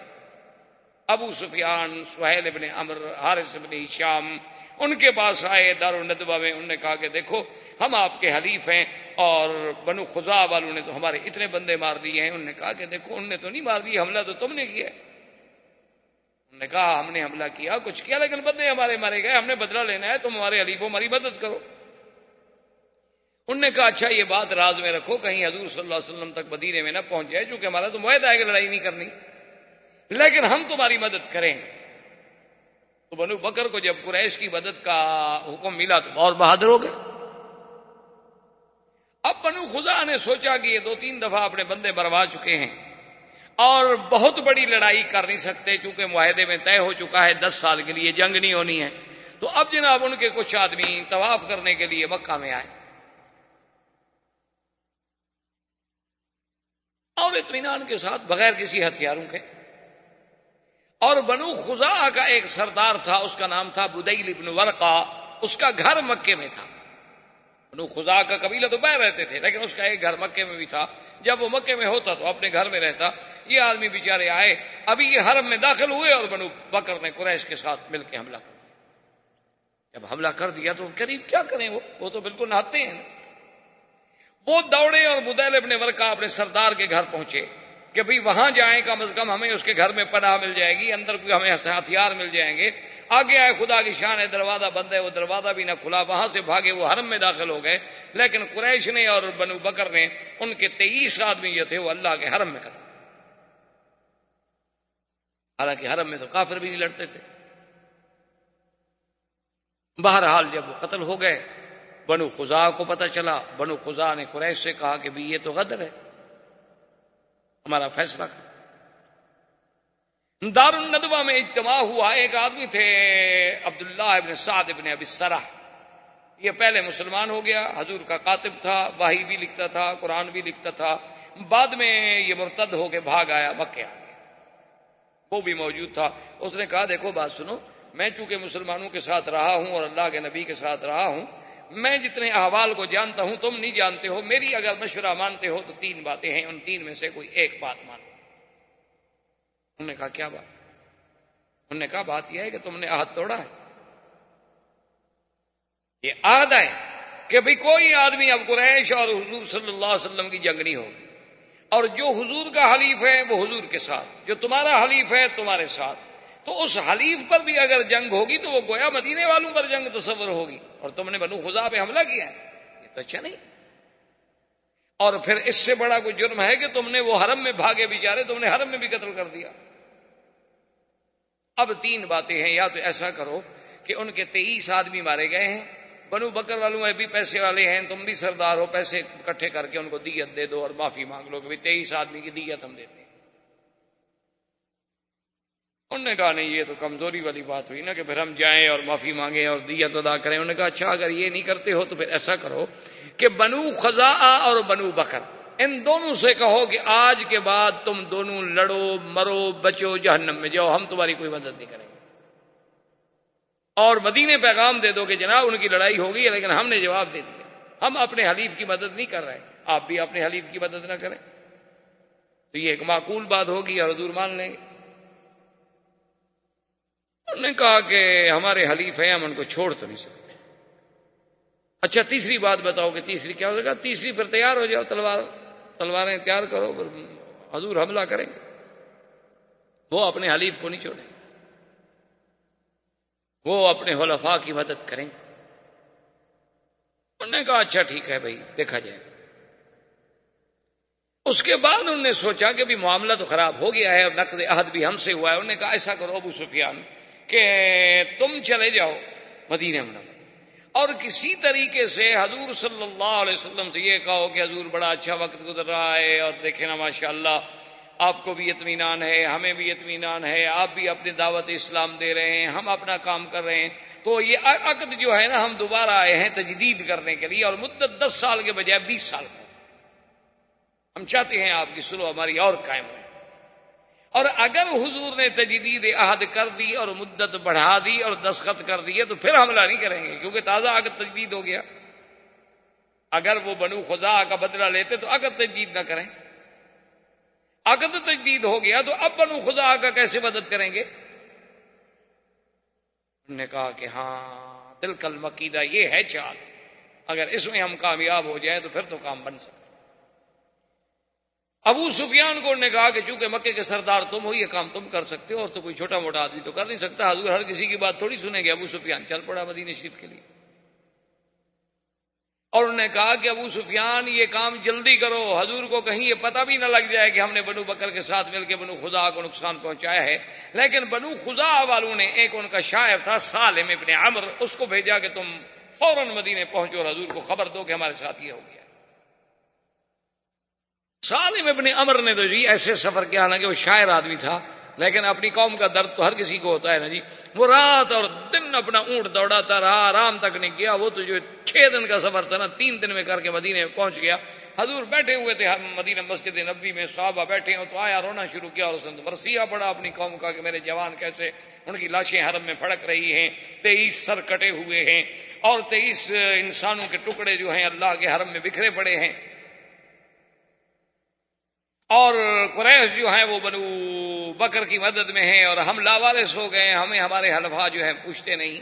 ابو سفیان، سہیل ابن عمر، حارث ابن ہشام، ان کے پاس آئے دارالندوہ میں، انہوں نے کہا کہ دیکھو ہم آپ کے حلیف ہیں، اور بنو خزاعہ والوں نے تو ہمارے اتنے بندے مار دیے ہیں۔ انہوں نے کہا کہ دیکھو انہوں نے تو نہیں مار دیے، حملہ تو تم نے کیا ہے۔ انہوں نے کہا ہم نے حملہ کیا، کچھ کیا، لیکن بندے ہمارے مارے گئے، ہم نے بدلہ لینا ہے، تم ہمارے حلیف ہو، ہماری مدد کرو۔ انہوں نے کہا اچھا یہ بات راز میں رکھو، کہیں حضور صلی اللہ علیہ وسلم تک مدینے میں نہ پہنچ جائے، چونکہ ہمارا تو معاہدہ ہے کہ لڑائی نہیں کرنی، لیکن ہم تمہاری مدد کریں گے۔ تو بنو بکر کو جب قریش کی مدد کا حکم ملا تو اور بہادر ہو گئے۔ اب بنو خزاعہ نے سوچا کہ یہ 2-3 دفعہ اپنے بندے مروا چکے ہیں اور بہت بڑی لڑائی کر نہیں سکتے، چونکہ معاہدے میں طے ہو چکا ہے 10 سال کے لیے جنگ نہیں ہونی ہے، تو اب جناب ان کے کچھ آدمی طواف کرنے کے لیے مکہ میں آئے اور اطمینان کے ساتھ بغیر کسی ہتھیاروں کے، اور بنو خزاعہ کا ایک سردار تھا، اس کا نام تھا بدیل ابن ورقہ، اس کا گھر مکے میں تھا۔ بنو خزاعہ کا قبیلہ تو باہر رہتے تھے، لیکن اس کا ایک گھر مکے میں بھی تھا، جب وہ مکے میں ہوتا تو اپنے گھر میں رہتا۔ یہ آدمی بیچارے آئے، ابھی یہ حرم میں داخل ہوئے اور بنو بکر نے قریش کے ساتھ مل کے حملہ کر دیا۔ جب حملہ کر دیا تو قریب کیا کریں، وہ تو بالکل نہاتے ہیں. وہ دوڑے اور بدیل ابن ورقہ اپنے سردار کے گھر پہنچے کہ بھئی وہاں جائیں، کم از کم ہمیں اس کے گھر میں پناہ مل جائے گی، اندر کوئی ہمیں ہتھیار مل جائیں گے. آگے آئے، خدا کی شان ہے، دروازہ بند ہے، وہ دروازہ بھی نہ کھلا. وہاں سے بھاگے، وہ حرم میں داخل ہو گئے. لیکن قریش نے اور بنو بکر نے، ان کے 23 آدمی جو تھے وہ اللہ کے حرم میں قتل. حالانکہ حرم میں تو کافر بھی نہیں لڑتے تھے. بہرحال جب وہ قتل ہو گئے، بنو خزاعہ کو پتہ چلا. بنو خزاعہ نے قریش سے کہا کہ بھی یہ تو غدر ہے، ہمارا فیصلہ کر. دار الندوہ میں اجتماع ہوا. ایک آدمی تھے عبداللہ ابن سعد ابن ابی السرح، یہ پہلے مسلمان ہو گیا، حضور کا کاتب تھا، وحی بھی لکھتا تھا، قرآن بھی لکھتا تھا. بعد میں یہ مرتد ہو کے بھاگ آیا، مکے آ گیا. وہ بھی موجود تھا. اس نے کہا دیکھو بات سنو، میں چونکہ مسلمانوں کے ساتھ رہا ہوں اور اللہ کے نبی کے ساتھ رہا ہوں، میں جتنے احوال کو جانتا ہوں تم نہیں جانتے ہو. میری اگر مشورہ مانتے ہو تو 3 باتیں ہیں، ان 3 میں سے کوئی ایک بات مانو. انہوں نے کہا کیا بات؟ انہوں نے کہا بات یہ ہے کہ تم نے عہد توڑا ہے. یہ عہد ہے کہ بھئی کوئی آدمی اب قریش اور حضور صلی اللہ علیہ وسلم کی جنگ نہیں ہوگی، اور جو حضور کا حلیف ہے وہ حضور کے ساتھ، جو تمہارا حلیف ہے تمہارے ساتھ. تو اس حلیف پر بھی اگر جنگ ہوگی تو وہ گویا مدینے والوں پر جنگ تصور ہوگی، اور تم نے بنو خزاعہ پہ حملہ کیا ہے، یہ تو اچھا نہیں. اور پھر اس سے بڑا کوئی جرم ہے کہ تم نے وہ حرم میں بھاگے بیچارے، تم نے حرم میں بھی قتل کر دیا. اب 3 باتیں ہیں، یا تو ایسا کرو کہ ان کے 23 آدمی مارے گئے ہیں، بنو بکر والوں میں بھی پیسے والے ہیں، تم بھی سردار ہو، پیسے اکٹھے کر کے ان کو دیت دے دو اور معافی مانگ لو کہ 23 آدمی کی دیت ہم دیتے ہیں. انہوں نے کہا نہیں، یہ تو کمزوری والی بات ہوئی نا کہ پھر ہم جائیں اور معافی مانگیں اور دیت ادا کریں. انہوں نے کہا اچھا اگر یہ نہیں کرتے ہو تو پھر ایسا کرو کہ بنو خزاعہ اور بنو بکر، ان دونوں سے کہو کہ آج کے بعد تم دونوں لڑو، مرو، بچو، جہنم میں جاؤ، ہم تمہاری کوئی مدد نہیں کریں گے. اور مدینے پیغام دے دو کہ جناب ان کی لڑائی ہوگی ہے لیکن ہم نے جواب دے دیا، ہم اپنے حلیف کی مدد نہیں کر رہے، آپ بھی اپنے حلیف کی مدد نہ کریں. تو یہ ایک معقول بات ہوگی اور حضور مان لیں گے. انہوں نے کہا کہ ہمارے حلیف ہیں، ہم ان کو چھوڑ تو نہیں سکتے. اچھا تیسری بات بتاؤ کہ تیسری کیا ہو سکتا؟ تیسری پھر تیار ہو جاؤ، تلواریں تیار کرو، حضور حملہ کریں گے. وہ اپنے حلیف کو نہیں چھوڑیں، وہ اپنے خلفاء کی مدد کریں. انہوں نے کہا اچھا ٹھیک ہے بھائی، دیکھا جائے گا. اس کے بعد انہوں نے سوچا کہ بھی معاملہ تو خراب ہو گیا ہے اور نقض عہد بھی ہم سے ہوا ہے. انہوں نے کہا ایسا کرو ابو سفیان کہ تم چلے جاؤ مدینہ منورہ اور کسی طریقے سے حضور صلی اللہ علیہ وسلم سے یہ کہو کہ حضور بڑا اچھا وقت گزر رہا ہے اور دیکھیں نا ماشاءاللہ آپ کو بھی اطمینان ہے، ہمیں بھی اطمینان ہے، آپ بھی اپنی دعوت اسلام دے رہے ہیں، ہم اپنا کام کر رہے ہیں، تو یہ عقد جو ہے نا ہم دوبارہ آئے ہیں تجدید کرنے کے لیے، اور مدت 10 سال کے بجائے 20 سال کا. ہم چاہتے ہیں آپ کی صلح ہماری اور قائم رہے. اور اگر حضور نے تجدید عہد کر دی اور مدت بڑھا دی اور دستخط کر دیے تو پھر حملہ نہیں کریں گے، کیونکہ تازہ عقد تجدید ہو گیا. اگر وہ بنو خزاعہ کا بدلہ لیتے تو عقد تجدید نہ کریں. عقد تجدید ہو گیا تو اب بنو خزاعہ کا کیسے مدد کریں گے؟ انہوں نے کہا کہ ہاں تلک المکیدہ، یہ ہے چال، اگر اس میں ہم کامیاب ہو جائیں تو پھر تو کام بن سکتا. ابو سفیان کو انہوں نے کہا کہ چونکہ مکے کے سردار تم ہو، یہ کام تم کر سکتے ہو، اور تو کوئی چھوٹا موٹا آدمی تو کر نہیں سکتا. حضور ہر کسی کی بات تھوڑی سنیں گے. ابو سفیان چل پڑا مدینہ شریف کے لیے. اور انہوں نے کہا کہ ابو سفیان یہ کام جلدی کرو، حضور کو کہیں یہ پتہ بھی نہ لگ جائے کہ ہم نے بنو بکر کے ساتھ مل کے بنو خزاعہ کو نقصان پہنچایا ہے. لیکن بنو خزاعہ والوں نے، ایک ان کا شاعر تھا سالم ابن عمر، اس کو بھیجا کہ تم فوراً مدینے پہنچو اور حضور کو خبر دو کہ ہمارے ساتھ یہ ہو گیا. سالم ابن عمر نے تو جی ایسے سفر کیا، حالانکہ وہ شاعر آدمی تھا لیکن اپنی قوم کا درد تو ہر کسی کو ہوتا ہے نا جی. وہ رات اور دن اپنا اونٹ دوڑاتا رہا، آرام تک نہیں کیا. وہ تو جو 6 دن کا سفر تھا نا 3 دن میں کر کے مدینے میں پہنچ گیا. حضور بیٹھے ہوئے تھے مدینہ مسجد نبوی میں، صحابہ بیٹھے ہیں، تو آیا رونا شروع کیا اور اس نے مرثیہ پڑا اپنی قوم کا کہ میرے جوان کیسے ان کی لاشیں حرم میں پھڑک رہی ہیں، 23 سر کٹے ہوئے ہیں اور 23 انسانوں کے ٹکڑے جو ہیں اللہ کے حرم میں بکھرے پڑے ہیں، اور قریش جو ہیں وہ بنو بکر کی مدد میں ہیں اور ہم لاوارث ہو گئے، ہمیں ہمارے حلفاء جو ہیں پوچھتے نہیں.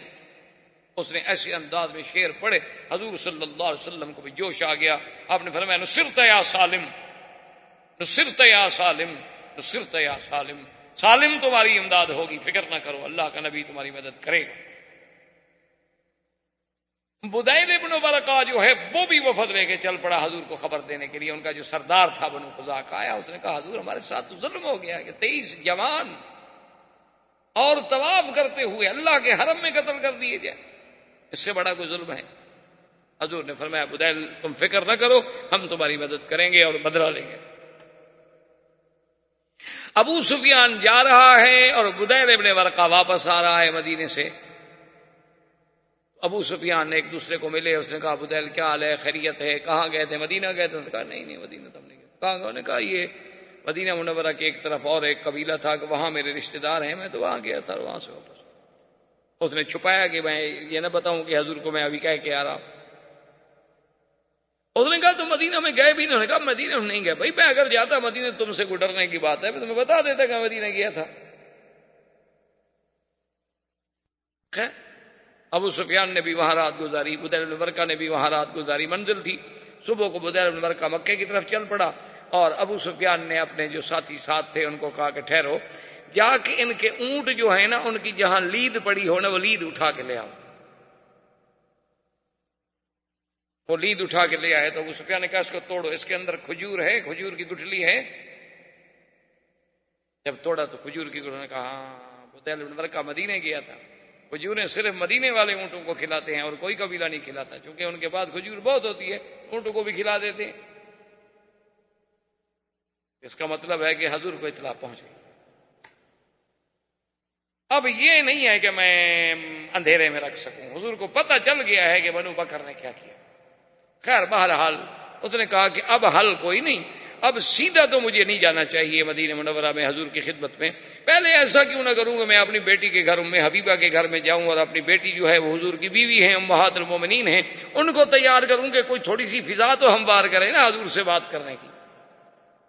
اس نے ایسے انداز میں شعر پڑھے، حضور صلی اللہ علیہ وسلم کو بھی جوش آ گیا. آپ نے فرمایا نصرت یا سالم، نصرت یا سالم، نصرت یا سالم، سالم تمہاری امداد ہوگی، فکر نہ کرو، اللہ کا نبی تمہاری مدد کرے گا. بدیل ابن ورقہ جو ہے وہ بھی وفد لے کے چل پڑا حضور کو خبر دینے کے لیے. ان کا جو سردار تھا بنو خزاعہ کا آیا، اس نے کہا حضور ہمارے ساتھ تو ظلم ہو گیا کہ 23 جوان اور طواف کرتے ہوئے اللہ کے حرم میں قتل کر دیے جائیں، اس سے بڑا کوئی ظلم ہے؟ حضور نے فرمایا بدیل تم فکر نہ کرو، ہم تمہاری مدد کریں گے اور بدلہ لیں گے. ابو سفیان جا رہا ہے اور بدیل ابن ورقہ واپس آ رہا ہے مدینے سے. ابو سفیان نے ایک دوسرے کو ملے، اس نے کہا بدیل کیا حال ہے، خیریت ہے، کہاں گئے تھے، مدینہ گئے تھے؟ اس نے کہا نہیں مدینہ تو ہم نہیں گئے. کہاں گئے؟ انہوں نے کہا یہ مدینہ منورہ کی ایک طرف اور ایک قبیلہ تھا کہ وہاں میرے رشتہ دار ہیں، میں تو وہاں گیا تھا اور وہاں سے واپس. اس نے چھپایا کہ میں یہ نہ بتاؤں کہ حضور کو میں ابھی کہہ کے آ رہا ہوں. اس نے کہا تو مدینہ میں گئے بھی؟ انہوں نے کہا مدینہ میں نہیں گئے. بھائی میں اگر جاتا مدینہ تم سے کوئی ڈرنے کی بات ہے میں تمہیں بتا دیتا کہ میں مدینہ گیا تھا. خیر ابو سفیان نے بھی وہاں رات گزاری، بدیل بن ورقہ نے بھی وہاں رات گزاری. منزل تھی صبح کو بدیل بن ورقہ مکے کی طرف چل پڑا اور ابو سفیان نے اپنے جو ساتھی ساتھ تھے ان کو کہا کہ ٹھہرو، جا کے ان کے اونٹ جو ہے نا ان کی جہاں لید پڑی ہو نا وہ لید اٹھا کے لے آؤ. وہ لید اٹھا کے لے آئے تو ابو سفیان نے کہا اس کو توڑو، اس کے اندر کھجور ہے، کھجور کی گٹھلی ہے. جب توڑا تو کھجور کی گٹھلی نے کہا ہاں بدیل بن ورقہ مدینے گیا تھا، کھجوریں صرف مدینے والے اونٹوں کو کھلاتے ہیں اور کوئی قبیلہ نہیں کھلاتا، چونکہ ان کے پاس کھجور بہت ہوتی ہے اونٹوں کو بھی کھلا دیتے ہیں. اس کا مطلب ہے کہ حضور کو اطلاع پہنچ گئی. اب یہ نہیں ہے کہ میں اندھیرے میں رکھ سکوں، حضور کو پتہ چل گیا ہے کہ بنو بکر نے کیا کیا. خیر بہرحال اس نے کہا کہ اب حل کوئی نہیں، اب سیدھا تو مجھے نہیں جانا چاہیے مدینہ منورہ میں حضور کی خدمت میں. پہلے ایسا کیوں نہ کروں کہ میں اپنی بیٹی کے گھر حبیبہ کے گھر میں جاؤں اور اپنی بیٹی جو ہے وہ حضور کی بیوی ہیں، امہات المومنین ہیں، ان کو تیار کروں کہ کوئی تھوڑی سی فضا تو ہموار کرے نا حضور سے بات کرنے کی.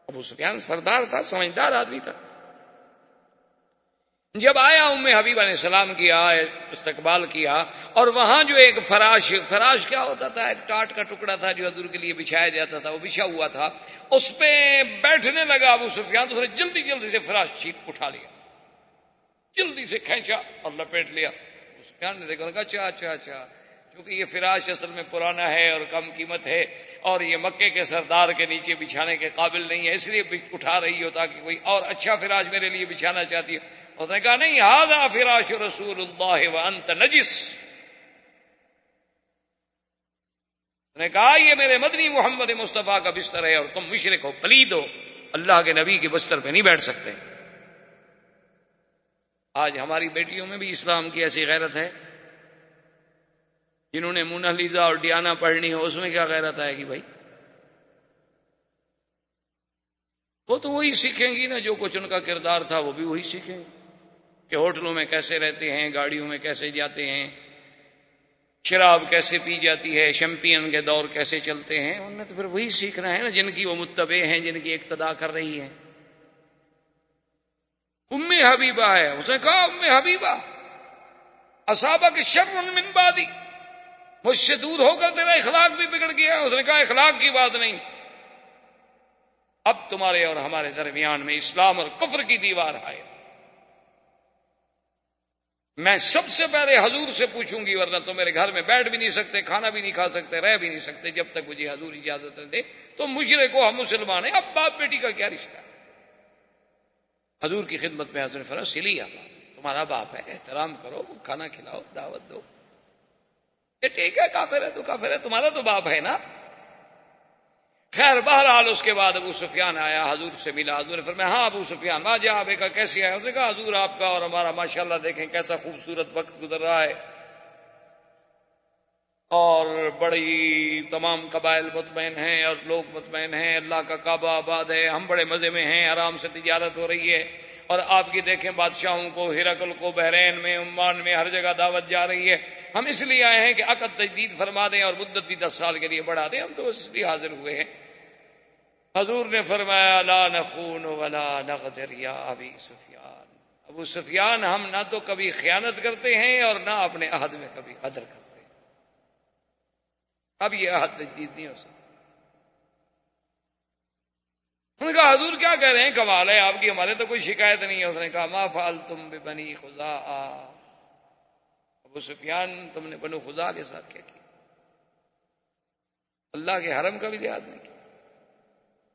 ابو سفیان سردار تھا، سمجھدار آدمی تھا. جب آیا ام حبیبہ نے سلام کیا، استقبال کیا، اور وہاں جو ایک فراش کیا ہوتا تھا، ایک ٹاٹ کا ٹکڑا تھا جو حضور کے لیے بچھایا جاتا تھا، وہ بچھا ہوا تھا، اس پہ بیٹھنے لگا ابو سفیان. تو اس نے جلدی سے فراش اٹھا لیا، جلدی سے کھینچا اور لپیٹ لیا. ابو سفیان نے دیکھا، کہا اچھا کیونکہ یہ فراش اصل میں پرانا ہے اور کم قیمت ہے اور یہ مکے کے سردار کے نیچے بچھانے کے قابل نہیں ہے، اس لیے اٹھا رہی ہو تاکہ کوئی اور اچھا فراش میرے لیے بچھانا چاہتی ہے. اس نے کہا نہیں، ھذا فراش رسول اللہ وانت نجس. اس نے کہا یہ میرے مدنی محمد مصطفیٰ کا بستر ہے اور تم مشرک ہو، پلید ہو، اللہ کے نبی کے بستر پہ نہیں بیٹھ سکتے. آج ہماری بیٹیوں میں بھی اسلام کی ایسی غیرت ہے، جنہوں نے مونالیزا اور ڈیانا پڑھنی ہو، اس میں کیا غیرت آئے گی بھائی؟ وہ تو وہی سیکھیں گی نا جو کچھ ان کا کردار تھا، وہ بھی وہی سیکھیں گے کہ ہوٹلوں میں کیسے رہتے ہیں، گاڑیوں میں کیسے جاتے ہیں، شراب کیسے پی جاتی ہے، شیمپین کے دور کیسے چلتے ہیں. انہوں نے تو پھر وہی سیکھنا ہے نا جن کی وہ متبع ہیں، جن کی اقتداء کر رہی ہے. ام حبیبہ ہے، اس نے کہا ام حبیبہ اصابک شر من بعدی، مجھ سے دور ہو کر تیرا اخلاق بھی بگڑ گیا. اس نے کہا اخلاق کی بات نہیں، اب تمہارے اور ہمارے درمیان میں اسلام اور کفر کی دیوار ہے. میں سب سے پہلے حضور سے پوچھوں گی، ورنہ تو میرے گھر میں بیٹھ بھی نہیں سکتے، کھانا بھی نہیں کھا سکتے، رہ بھی نہیں سکتے جب تک مجھے حضور اجازت نہ دے. تو مشرک ہو، ہم مسلمان ہیں، اب باپ بیٹی کا کیا رشتہ؟ حضور کی خدمت میں حضور نے فرمایا سلی آپ، تمہارا باپ ہے، احترام کرو، کھانا کھلاؤ، دعوت دو. یہ ٹھیک ہے، کافر ہے تو کافر ہے، تمہارا تو باپ ہے نا. خیر بہرحال اس کے بعد ابو سفیان آیا، حضور سے ملا. حضور نے فرمایا ہاں ابو سفیان ما جاء بک، کیسے آیا؟ اس نے کہا حضور آپ کا اور ہمارا ماشاءاللہ دیکھیں کیسا خوبصورت وقت گزر رہا ہے اور بڑی تمام قبائل مطمئن ہیں اور لوگ مطمئن ہیں، اللہ کا کعبہ آباد ہے، ہم بڑے مزے میں ہیں، آرام سے تجارت ہو رہی ہے. اور آپ کی دیکھیں بادشاہوں کو، ہرقل کو بحرین میں، عمان میں، ہر جگہ دعوت جا رہی ہے. ہم اس لیے آئے ہیں کہ عقد تجدید فرما دیں اور مدت بھی 10 سال کے لیے بڑھا دیں، ہم تو اس لیے حاضر ہوئے ہیں. حضور نے فرمایا لا نخون ولا نغدر یا ابی سفیان، ابو سفیان ہم نہ تو کبھی خیانت کرتے ہیں اور نہ اپنے عہد میں کبھی غدر کرتے ہیں. اب یہ عہد تجدید نہیں ہو سکتا. انہوں نے کہا حضور کیا کہہ رہے ہیں، کمال ہے آپ کی، ہمارے تو کوئی شکایت نہیں ہے. اس نے کہا ما فعلتم ببنی خزاعہ، ابو سفیان تم نے بنو خزاعہ کے ساتھ کیا کیا؟ اللہ کے حرم کا بھی لحاظ نہیں کیا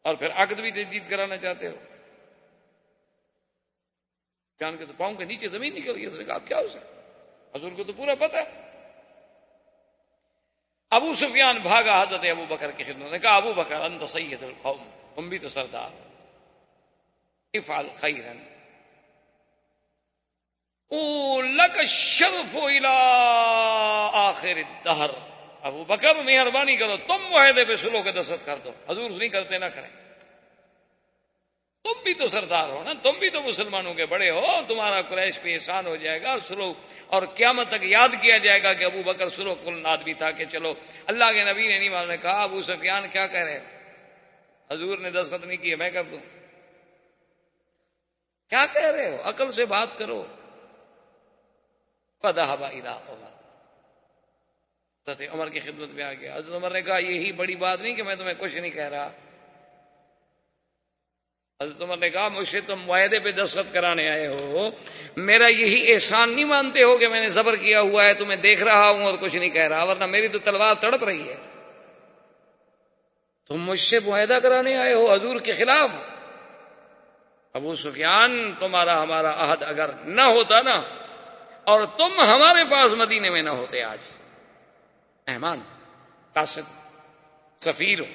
اور پھر عقد بھی تجدید کرانا چاہتے ہو. جان کے تو پاؤں کے نیچے زمین نکل گئی. اس نے کہا اب کیا ہو سکتا، حضور کو تو پورا پتہ ہے. ابو سفیان بھاگا حضرت ابو بکر کی خدمت نے کہا ابو بکر انت سید القوم، تم بھی تو سردار، افعل خیرا لک الشرف الى آخر الدہر. ابو بکر مہربانی کرو تم معاہدے پہ سلو کے دستخط کر دو، حضور نہیں کرتے نہ کریں. تم بھی تو سردار ہو نا، تم بھی تو مسلمانوں کے بڑے ہو، تمہارا قریش پہ احسان ہو جائے گا سلو، اور قیامت تک یاد کیا جائے گا کہ ابو بکر سلو کل آدمی تھا کہ چلو اللہ کے نبی نے نہیں مانا. نے کہا ابو سفیان کیا کہہ رہے، حضور نے دستخط نہیں کیے میں کر دوں، کیا کہہ رہے ہو، عقل سے بات کرو. فذهب الى عمر، حضرت عمر کی خدمت میں آ گیا. حضرت عمر نے کہا یہی بڑی بات نہیں کہ میں تمہیں کچھ نہیں کہہ رہا. حضرت عمر نے کہا مجھ سے تم معاہدے پہ دستخط کرانے آئے ہو، میرا یہی احسان نہیں مانتے ہو کہ میں نے صبر کیا ہوا ہے، تمہیں دیکھ رہا ہوں اور کچھ نہیں کہہ رہا، ورنہ میری تو تلوار تڑپ رہی ہے. تم مجھ سے معاہدہ کرانے آئے ہو حضور کے خلاف. ابو سفیان تمہارا ہمارا عہد اگر نہ ہوتا نا، اور تم ہمارے پاس مدینے میں نہ ہوتے، آج مہمان قاصد سفیر ہو،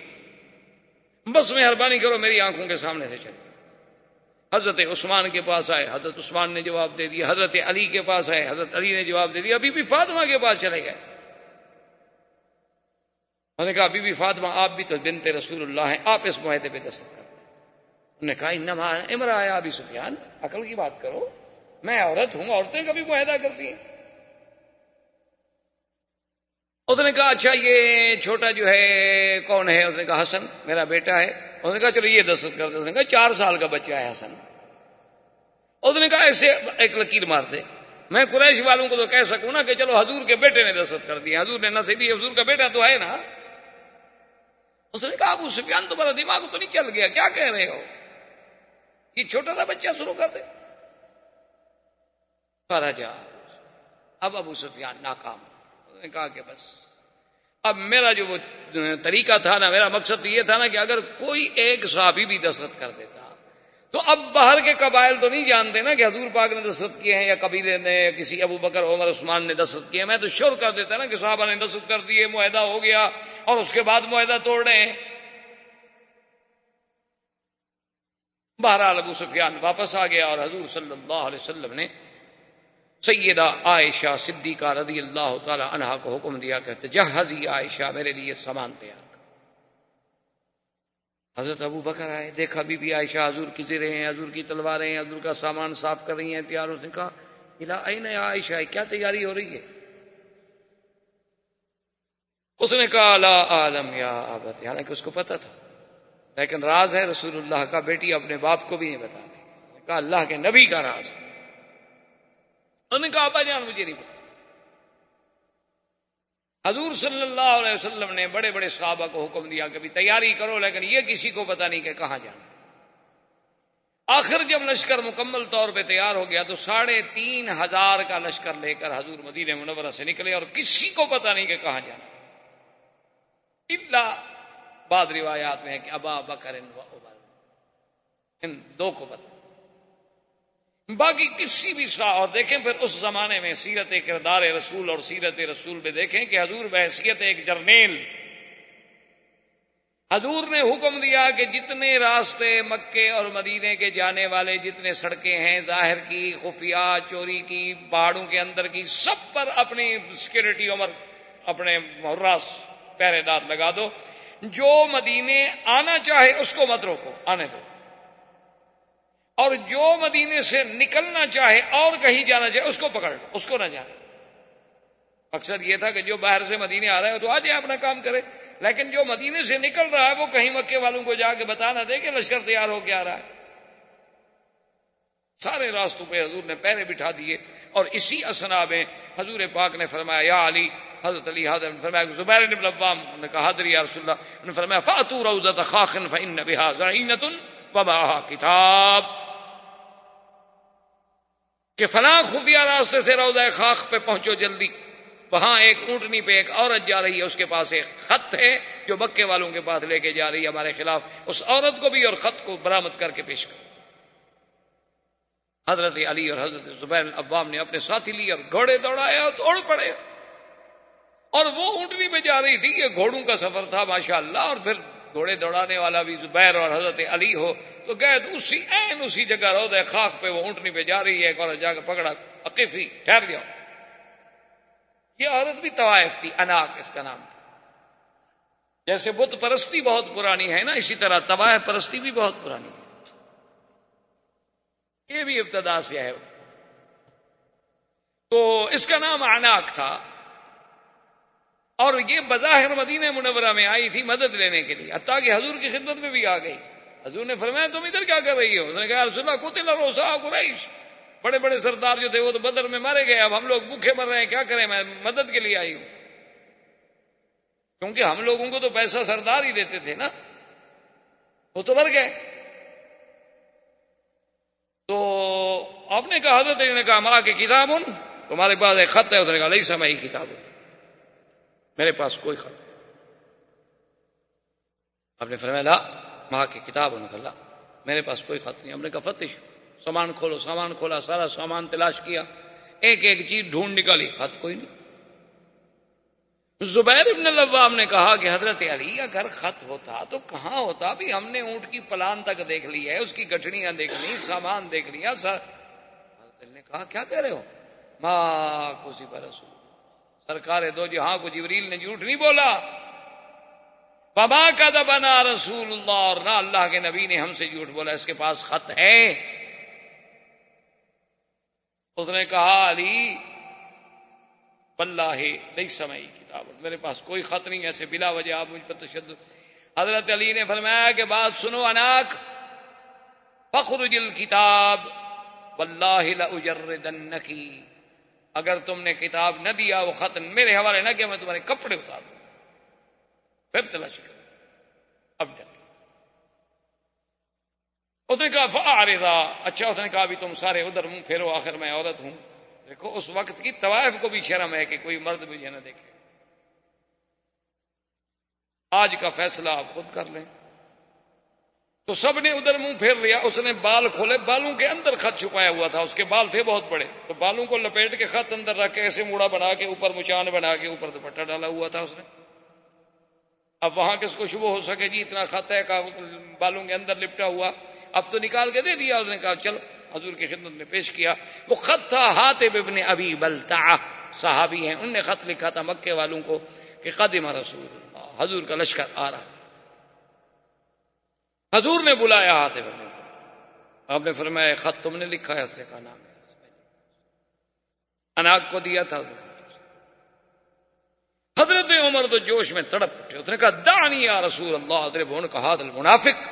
بس مہربانی کرو میری آنکھوں کے سامنے سے چلو. حضرت عثمان کے پاس آئے، حضرت عثمان نے جواب دے دیا. حضرت علی کے پاس آئے، حضرت علی نے جواب دے دیا. ابھی بھی فاطمہ کے پاس چلے گئے. انہوں نے کہا بی بی فاطمہ آپ بھی تو بنت رسول اللہ ہیں، آپ اس معاہدے پہ دستخط کر دیں. انہوں نے کہا انما امرأ یا ابی سفیان، عقل کی بات کرو، میں عورت ہوں، عورتیں کبھی معاہدہ کرتی ہیں. اس نے کہا اچھا یہ چھوٹا جو ہے کون ہے؟ اس نے کہا حسن میرا بیٹا ہے. اس نے کہا چلو یہ دستخط کر دے. اس نے کہا 4 سال کا بچہ ہے حسن. اس نے کہا ایسے ایک لکیر مار دے، میں قریش والوں کو تو کہہ سکوں نا کہ چلو حضور کے بیٹے نے دستخط کر دیا، حضور نے نہ صحیح، حضور کا بیٹا تو ہے نا. اس نے کہا ابو سفیان تمہارا دماغ تو نہیں چل گیا، کیا کہہ رہے ہو، یہ چھوٹا سا بچہ شروع کر دے. فرجا، اب ابو سفیان ناکام. اس نے کہا کہ بس اب میرا جو وہ طریقہ تھا نا، میرا مقصد تو یہ تھا نا کہ اگر کوئی ایک صحابی بھی دستخط کر دیتا تو اب باہر کے قبائل تو نہیں جانتے نا کہ حضور پاک نے دستخط کیے ہیں یا قبیلے نے کسی ابو بکر عمر عثمان نے دستخط کیے. میں تو شور کر دیتا نا کہ صحابہ نے دستخط کر دیے، معاہدہ ہو گیا، اور اس کے بعد معاہدہ توڑ رہے ہیں. بہرحال ابو سفیان واپس آ گیا اور حضور صلی اللہ علیہ وسلم نے سیدہ عائشہ صدیقہ رضی اللہ تعالی عنہا کو حکم دیا کہ تجہزی عائشہ، میرے لیے سامان تیار. حضرت ابو بکر آئے، دیکھا بی بی عائشہ حضور کی زرہیں ہیں، حضور کی تلواریں ہیں، حضور کا سامان صاف کر رہی ہیں، تیار. اس نے کہا الا این یا عائشہ، کیا تیاری ہو رہی ہے؟ اس نے کہا لا عالم یا ابت، حالانکہ اس کو پتا تھا لیکن راز ہے رسول اللہ کا، بیٹی اپنے باپ کو بھی نہیں بتا رہی. کہا اللہ کے نبی کا راز ہے. انہوں نے کہا ابا جان مجھے نہیں پتا. حضور صلی اللہ علیہ وسلم نے بڑے بڑے صحابہ کو حکم دیا کہ بھی تیاری کرو، لیکن یہ کسی کو پتا نہیں کہ کہاں جانا. آخر جب لشکر مکمل طور پہ تیار ہو گیا تو 3500 کا لشکر لے کر حضور مدینہ منورہ سے نکلے، اور کسی کو پتا نہیں کہ کہاں جانا، الا بعض روایات میں ہے کہ ابا بکر و عمر، ان 2 کو پتا، باقی کسی بھی اور دیکھیں پھر اس زمانے میں سیرت کردار رسول اور سیرت رسول میں دیکھیں کہ حضور بحیثیت ایک جرنیل، حضور نے حکم دیا کہ جتنے راستے مکے اور مدینے کے جانے والے، جتنے سڑکیں ہیں ظاہر کی، خفیہ، چوری کی، پہاڑوں کے اندر کی، سب پر اپنی سیکورٹی عمر اپنے حراس پہرے دار لگا دو. جو مدینے آنا چاہے اس کو مت روکو، آنے دو، اور جو مدینے سے نکلنا چاہے اور کہیں جانا چاہے اس کو پکڑ لو، اس کو نہ جانے. مقصد یہ تھا کہ جو باہر سے مدینے آ رہا ہے تو آ جائے اپنا کام کرے، لیکن جو مدینے سے نکل رہا ہے وہ کہیں مکے والوں کو جا کے بتا نہ دے کہ لشکر تیار ہو کے آ رہا ہے. سارے راستوں پہ حضور نے پیرے بٹھا دیے، اور اسی اسنا میں حضور پاک نے فرمایا یا علی، حضرت علی حاضر نے فرمایا زبیر بن العوام نے کہا حاضر یا رسول اللہ، انہوں نے فرمایا فاتوا روضۃ خاخ فإن بها ضعینۃ ومعها کتاب، کہ فلاں خفیہ راستے سے روضہ خاخ پہ پہنچو جلدی، وہاں ایک اونٹنی پہ ایک عورت جا رہی ہے، اس کے پاس ایک خط ہے جو مکے والوں کے پاس لے کے جا رہی ہے ہمارے خلاف، اس عورت کو بھی اور خط کو برآمد کر کے پیش کر۔ حضرت علی اور حضرت زبیر بن العوام نے اپنے ساتھی لیے اور گھوڑے دوڑائے اور دوڑ پڑے، اور وہ اونٹنی پہ جا رہی تھی، یہ گھوڑوں کا سفر تھا ماشاءاللہ، اور پھر گھوڑے دوڑانے والا بھی زبیر اور حضرت علی ہو تو گئے تو اسی جگہ روضہ خاک پہ وہ اونٹنی پہ جا رہی ہے، ایک عورت جا کے پکڑا، عقیفی ٹھہر جاؤ۔ یہ عورت بھی طوائف تھی، اناک اس کا نام تھا۔ جیسے بت پرستی بہت پرانی ہے نا، اسی طرح طوائف پرستی بھی بہت پرانی ہے، یہ بھی ابتدا سے ہے۔ تو اس کا نام اناک تھا، اور یہ بظاہر مدینہ منورہ میں آئی تھی مدد لینے کے لیے، حتیٰ کہ حضور کی خدمت میں بھی آ گئی۔ حضور نے فرمایا تم ادھر کیا کر رہی ہو؟ اس نے کہا رسول اللہ قتل رؤساء قریش، بڑے بڑے سردار جو تھے وہ تو بدر میں مارے گئے، اب ہم لوگ بھوکے مر رہے ہیں، کیا کریں، میں مدد کے لیے آئی ہوں، کیونکہ ہم لوگوں کو تو پیسہ سردار ہی دیتے تھے نا، وہ تو مر گئے۔ تو آپ نے کہا، حضرت نے کہا ماں کے کتاب تمہارے پاس ایک خط ہے؟ اس نے کہا لیس معی کتاب، میرے پاس کوئی خط نہیں۔ آپ نے فرمایا لا ماں کی کتاب، انہوں نے کہا میرے پاس کوئی خط نہیں۔ ہم نے کہا فتش، سامان کھولو، سامان کھولا، سارا سامان تلاش کیا، ایک ایک چیز ڈھونڈ نکالی، خط کوئی نہیں۔ زبیر بن العوام نے کہا کہ حضرت علی اگر خط ہوتا تو کہاں ہوتا، بھی ہم نے اونٹ کی پلان تک دیکھ لی ہے، اس کی گٹھڑیاں دیکھ لی، سامان دیکھ لیا۔ حضرت علی نے کہا کیا کہہ رہے ہو؟ ماں کسی پر رسول، سرکار دو جہاں کو جبریل نے جھوٹ نہیں بولا، وما کذبنا رسول اللہ، اور نہ اللہ کے نبی نے ہم سے جھوٹ بولا، اس کے پاس خط ہے۔ اس نے کہا علی واللہ لیس معی کتاب، میرے پاس کوئی خط نہیں، ایسے بلا وجہ آپ مجھ پر تشدد۔ حضرت علی نے فرمایا کہ بات سنو اناک، فخرج الکتاب واللہ لاجردنکی، اگر تم نے کتاب نہ دیا، وہ خط میرے حوالے نہ کیا، میں تمہارے کپڑے اتار دوں، پھر تلاشی کرو۔ اب ڈر اس نے کہا فاعرضا، اچھا، اس نے کہا بھی تم سارے ادھر منہ پھیرو، آخر میں عورت ہوں۔ دیکھو اس وقت کی طوائف کو بھی شرم ہے کہ کوئی مرد مجھے نہ دیکھے۔ آج کا فیصلہ آپ خود کر لیں۔ تو سب نے ادھر منہ پھیر لیا، اس نے بال کھولے، بالوں کے اندر خط چھپایا ہوا تھا، اس کے بال تھے بہت بڑے، تو بالوں کو لپیٹ کے خط اندر رکھ کے ایسے موڑا بنا کے اوپر مچان بنا کے اوپر دوپٹہ ڈالا ہوا تھا اس نے۔ اب وہاں کس کو شبہ ہو سکے جی اتنا خط ہے بالوں کے اندر لپٹا ہوا، اب تو نکال کے دے دیا۔ اس نے کہا چلو، حضور کی خدمت میں پیش کیا۔ وہ خط تھا حاتب ابن ابی بلتعہ، صحابی ہیں، انہوں نے خط لکھا تھا مکے والوں کو کہ قدم رسول اللہ، حضور کا لشکر آ رہا۔ حضور نے بلایا حاتب ابن ابی بلتعہ، آپ نے فرمایا خط تم نے لکھا ہے؟ اس نے کہا نام ہے، اناک کو دیا تھا۔ حضرت عمر تو جوش میں تڑپ اٹھے، اس نے کہا دعنی یا رسول اللہ اضرب عنق ھذا المنافق،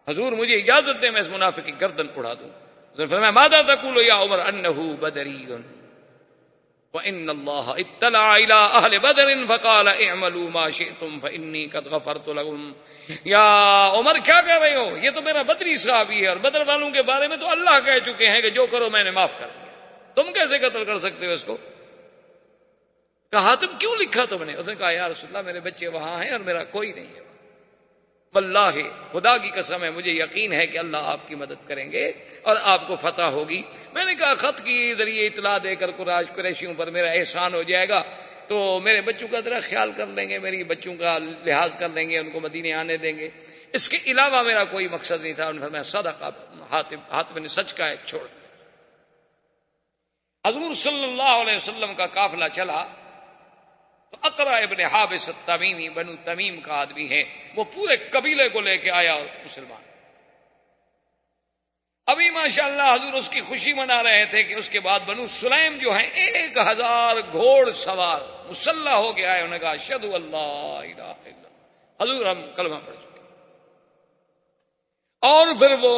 حضور مجھے اجازت دے میں اس منافق کی گردن اڑا دوں۔ حضور نے فرمایا ماذا تقول یا عمر انه بدری وان الله اطلع الى اهل بدر فقال اعملوا ما شئتم فاني قد غفرت لكم۔ یا عمر کیا کہہ رہے ہو، یہ تو میرا بدری صحابی ہے، اور بدر والوں کے بارے میں تو اللہ کہہ چکے ہیں کہ جو کرو میں نے معاف کر دیا، تم کیسے قتل کر سکتے ہو اس کو؟ کہا حاتم کیوں لکھا تم نے؟ اس نے کہا یا رسول اللہ میرے بچے وہاں ہیں اور میرا کوئی نہیں ہے، واللہ خدا کی قسم ہے مجھے یقین ہے کہ اللہ آپ کی مدد کریں گے اور آپ کو فتح ہوگی۔ میں نے کہا خط کی ذریعے اطلاع دے کر قریشیوں پر میرا احسان ہو جائے گا تو میرے بچوں کا ذرا خیال کر لیں گے، میری بچوں کا لحاظ کر لیں گے، ان کو مدینے آنے دیں گے، اس کے علاوہ میرا کوئی مقصد نہیں تھا۔ انہوں نے فرمایا صدق، حاتم نے سچ کہا ہے، چھوڑ۔ حضور صلی اللہ علیہ وسلم کا قافلہ چلا تو اقرع ابن حابس التمیمی، بنو تمیم کا آدمی ہے، وہ پورے قبیلے کو لے کے آیا اور مسلمان۔ ابھی ماشاءاللہ حضور اس کی خوشی منا رہے تھے کہ اس کے بعد بنو سلیم جو ہیں 1000 گھوڑ سوار مسلح ہو کے آئے، انہوں نے کہا اشہدو اللہ الہ الا اللہ، حضور ہم کلمہ پڑھ چکے۔ اور پھر وہ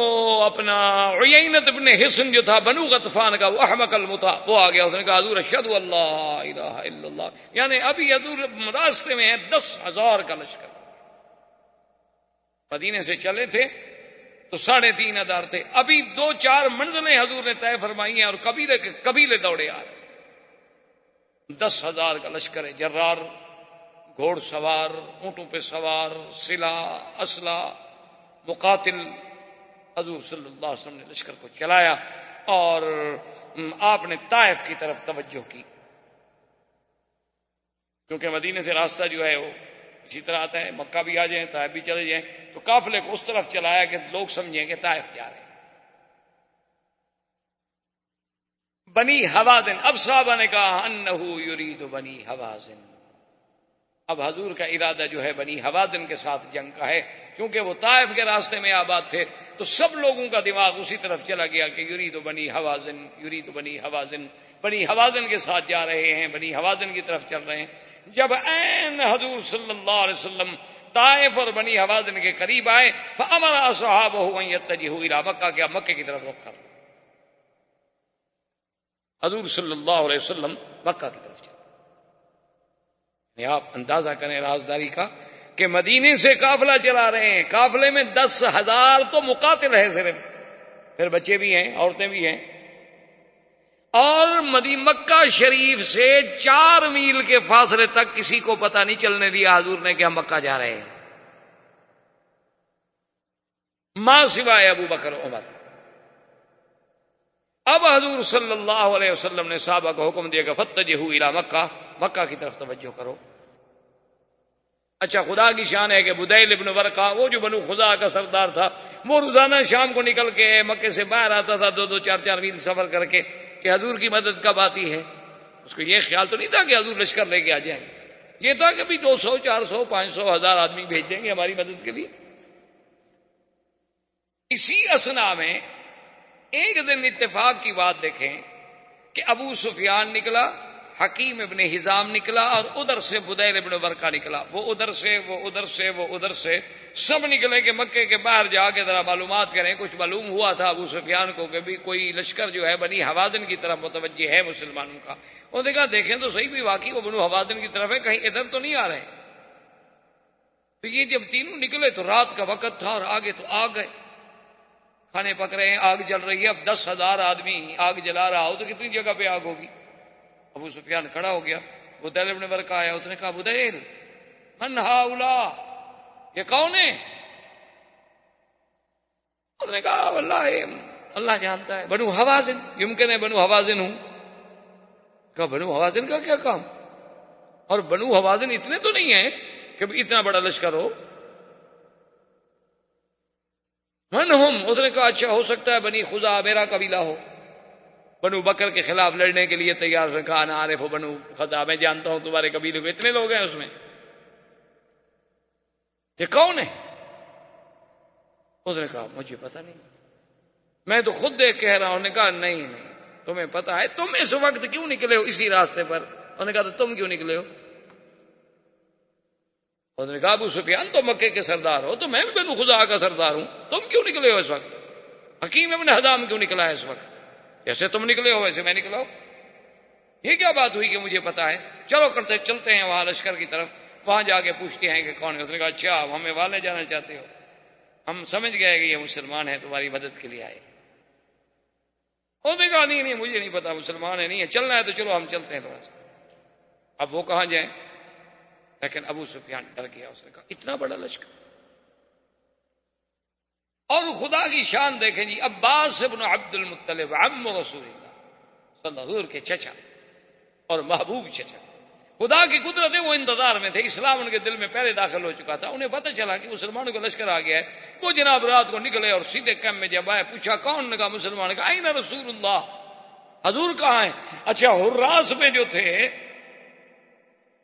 اپنا عیینت ابن حصن جو تھا بنو غطفان کا، وہ احمق المتا، وہ آ گیا، اس نے کہا حضور اشہد اللہ الہ الا اللہ، یعنی ابھی حضور راستے میں ہے 10,000 کا لشکر. مدینے سے چلے تھے تو 3,500 تھے، ابھی 2-4 منزلیں حضور نے طے فرمائی ہیں اور قبیلے دوڑے آ رہے. 10,000 کا لشکر ہے، جرار، گھوڑ سوار، اونٹوں پہ سوار، سلاح، اسلحہ، مقاتل. حضور صلی اللہ علیہ وسلم نے لشکر کو چلایا اور آپ نے طائف کی طرف توجہ کی، کیونکہ مدینے سے راستہ جو ہے وہ اسی طرح آتا ہے، مکہ بھی آ جائیں، طائف بھی چلے جائیں، تو قافلے کو اس طرف چلایا کہ لوگ سمجھیں کہ طائف جا رہے ہیں. بنی حوازن، اب صحابہ نے کہا انہو یرید بنی حوازن، اب حضور کا ارادہ جو ہے بنی حوازن کے ساتھ جنگ کا ہے، کیونکہ وہ طائف کے راستے میں آباد تھے تو سب لوگوں کا دماغ اسی طرف چلا گیا کہ یرید بنی حوازن، یرید بنی حوازن، بنی حوازن کے ساتھ جا رہے ہیں، بنی حوازن کی طرف چل رہے ہیں. جب عین حضور صلی اللہ علیہ وسلم طائف اور بنی حوازن کے قریب آئے فامر اصحابہ ان یتجہوا الی مکہ، کہ مکے کی طرف رخ کرو. حضور صلی اللہ علیہ وسلم مکہ کی طرف چلے. آپ اندازہ کریں رازداری کا کہ مدینے سے قافلہ چلا رہے ہیں، قافلے میں 10,000 تو مقاتل ہے صرف، پھر بچے بھی ہیں، عورتیں بھی ہیں، اور مکہ شریف سے 4 میل کے فاصلے تک کسی کو پتہ نہیں چلنے دیا حضور نے کہ ہم مکہ جا رہے ہیں، ماں سوائے ابو بکر عمر. اب حضور صلی اللہ علیہ وسلم نے صحابہ کو حکم دیا کہ فتجہوا الی مکہ، مکہ کی طرف توجہ کرو. اچھا، خدا کی شان ہے کہ بدیل ابن ورقہ، وہ جو بنو خزاعہ کا سردار تھا، وہ روزانہ شام کو نکل کے مکے سے باہر آتا تھا 2-2 4-4 میل سفر کر کے کہ حضور کی مدد کب آتی ہے. اس کو یہ خیال تو نہیں تھا کہ حضور لشکر لے کے آ جائیں گے، یہ تھا کہ بھی 200 400 500 1000 آدمی بھیج دیں گے ہماری مدد کے لیے. اسی اثنا میں ایک دن اتفاق کی بات دیکھیں کہ ابو سفیان نکلا، حکیم ابن حزام نکلا، اور ادھر سے بدیل ابن ورقہ نکلا. وہ ادھر سے، وہ ادھر سے، وہ ادھر سے، سب نکلے کہ مکے کے باہر جا کے ذرا معلومات کریں. کچھ معلوم ہوا تھا ابو سفیان کو کہ بھی کوئی لشکر جو ہے بنی حوازن کی طرف متوجہ ہے مسلمانوں کا. انہوں نے کہا دیکھیں تو صحیح، بھی واقعی وہ بنو حوازن کی طرف ہے، کہیں ادھر تو نہیں آ رہے. تو یہ جب تینوں نکلے تو رات کا وقت تھا اور آگے تو آگ ہے، کھانے پک رہے ہیں، آگ جل رہی ہے. اب 10,000 آدمی آگ جلا رہا ہو تو کتنی جگہ پہ آگ ہوگی. ابو سفیان کھڑا ہو گیا، بدیل ابن ورقہ آیا، اس نے کہا بدیل من ہؤلاء، یہ کون ہے؟ اس نے کہا واللہ اللہ جانتا ہے، بنو حوازن، یمکن ہے بنو حوازن ہوں. کہا بنو حوازن کا کیا کام؟ اور بنو حوازن اتنے تو نہیں ہیں کہ اتنا بڑا لشکر ہو. من ہم، اس نے کہا اچھا ہو سکتا ہے بنی خزاعہ میرا قبیلہ ہو، بنو بکر کے خلاف لڑنے کے لیے تیار. سے کہا انا عارف بنو خزاعہ، میں جانتا ہوں تمہارے قبیلے کو، اتنے لوگ ہیں اس میں، یہ کون ہے؟ اس نے کہا مجھے پتہ نہیں، میں تو خود دیکھ کہہ رہا ہوں. نے کہا نہیں تمہیں پتہ ہے، تم اس وقت کیوں نکلے ہو اسی راستے پر؟ انہوں نے کہا تو تم کیوں نکلے ہو؟ اس نے کہا ابو سفیان تو مکے کے سردار ہو، تو میں بھی بنو خزاعہ کا سردار ہوں، تم کیوں نکلے ہو اس وقت؟ حکیم ابن حزام کیوں نکلا ہے اس وقت؟ جیسے تم نکلے ہو ویسے میں نکلا ہوں. یہ کیا بات ہوئی کہ مجھے پتا ہے؟ چلو چلتے ہیں وہاں لشکر کی طرف، وہاں جا کے پوچھتے ہیں کہ کون ہے. اس نے کہا اچھا آپ ہمیں والے جانا چاہتے ہو، ہم سمجھ گئے کہ یہ مسلمان ہیں، تمہاری مدد کے لیے آئے. اس نے کہا نہیں مجھے نہیں پتا، مسلمان ہے نہیں ہے، چلنا ہے تو چلو ہم چلتے ہیں تھوڑا سا. اب وہ کہاں جائیں؟ لیکن ابو سفیان ڈر گیا. اس نے کہا اتنا بڑا لشکر. اور خدا کی شان دیکھیں جی، عباس ابن عبد المطلب عم رسول اللہ صلی اللہ علیہ وسلم کے چچا اور محبوب چچا، خدا کی قدرت ہے وہ انتظار میں تھے. اسلام ان کے دل میں پہلے داخل ہو چکا تھا. انہیں پتہ چلا کہ مسلمانوں کا لشکر آ گیا ہے. وہ جناب رات کو نکلے اور سیدھے کیمپ میں جب آئے پوچھا کون؟ نے کہا مسلمان. نے کہا این رسول اللہ، حضور کہاں ہیں؟ اچھا حراس میں جو تھے،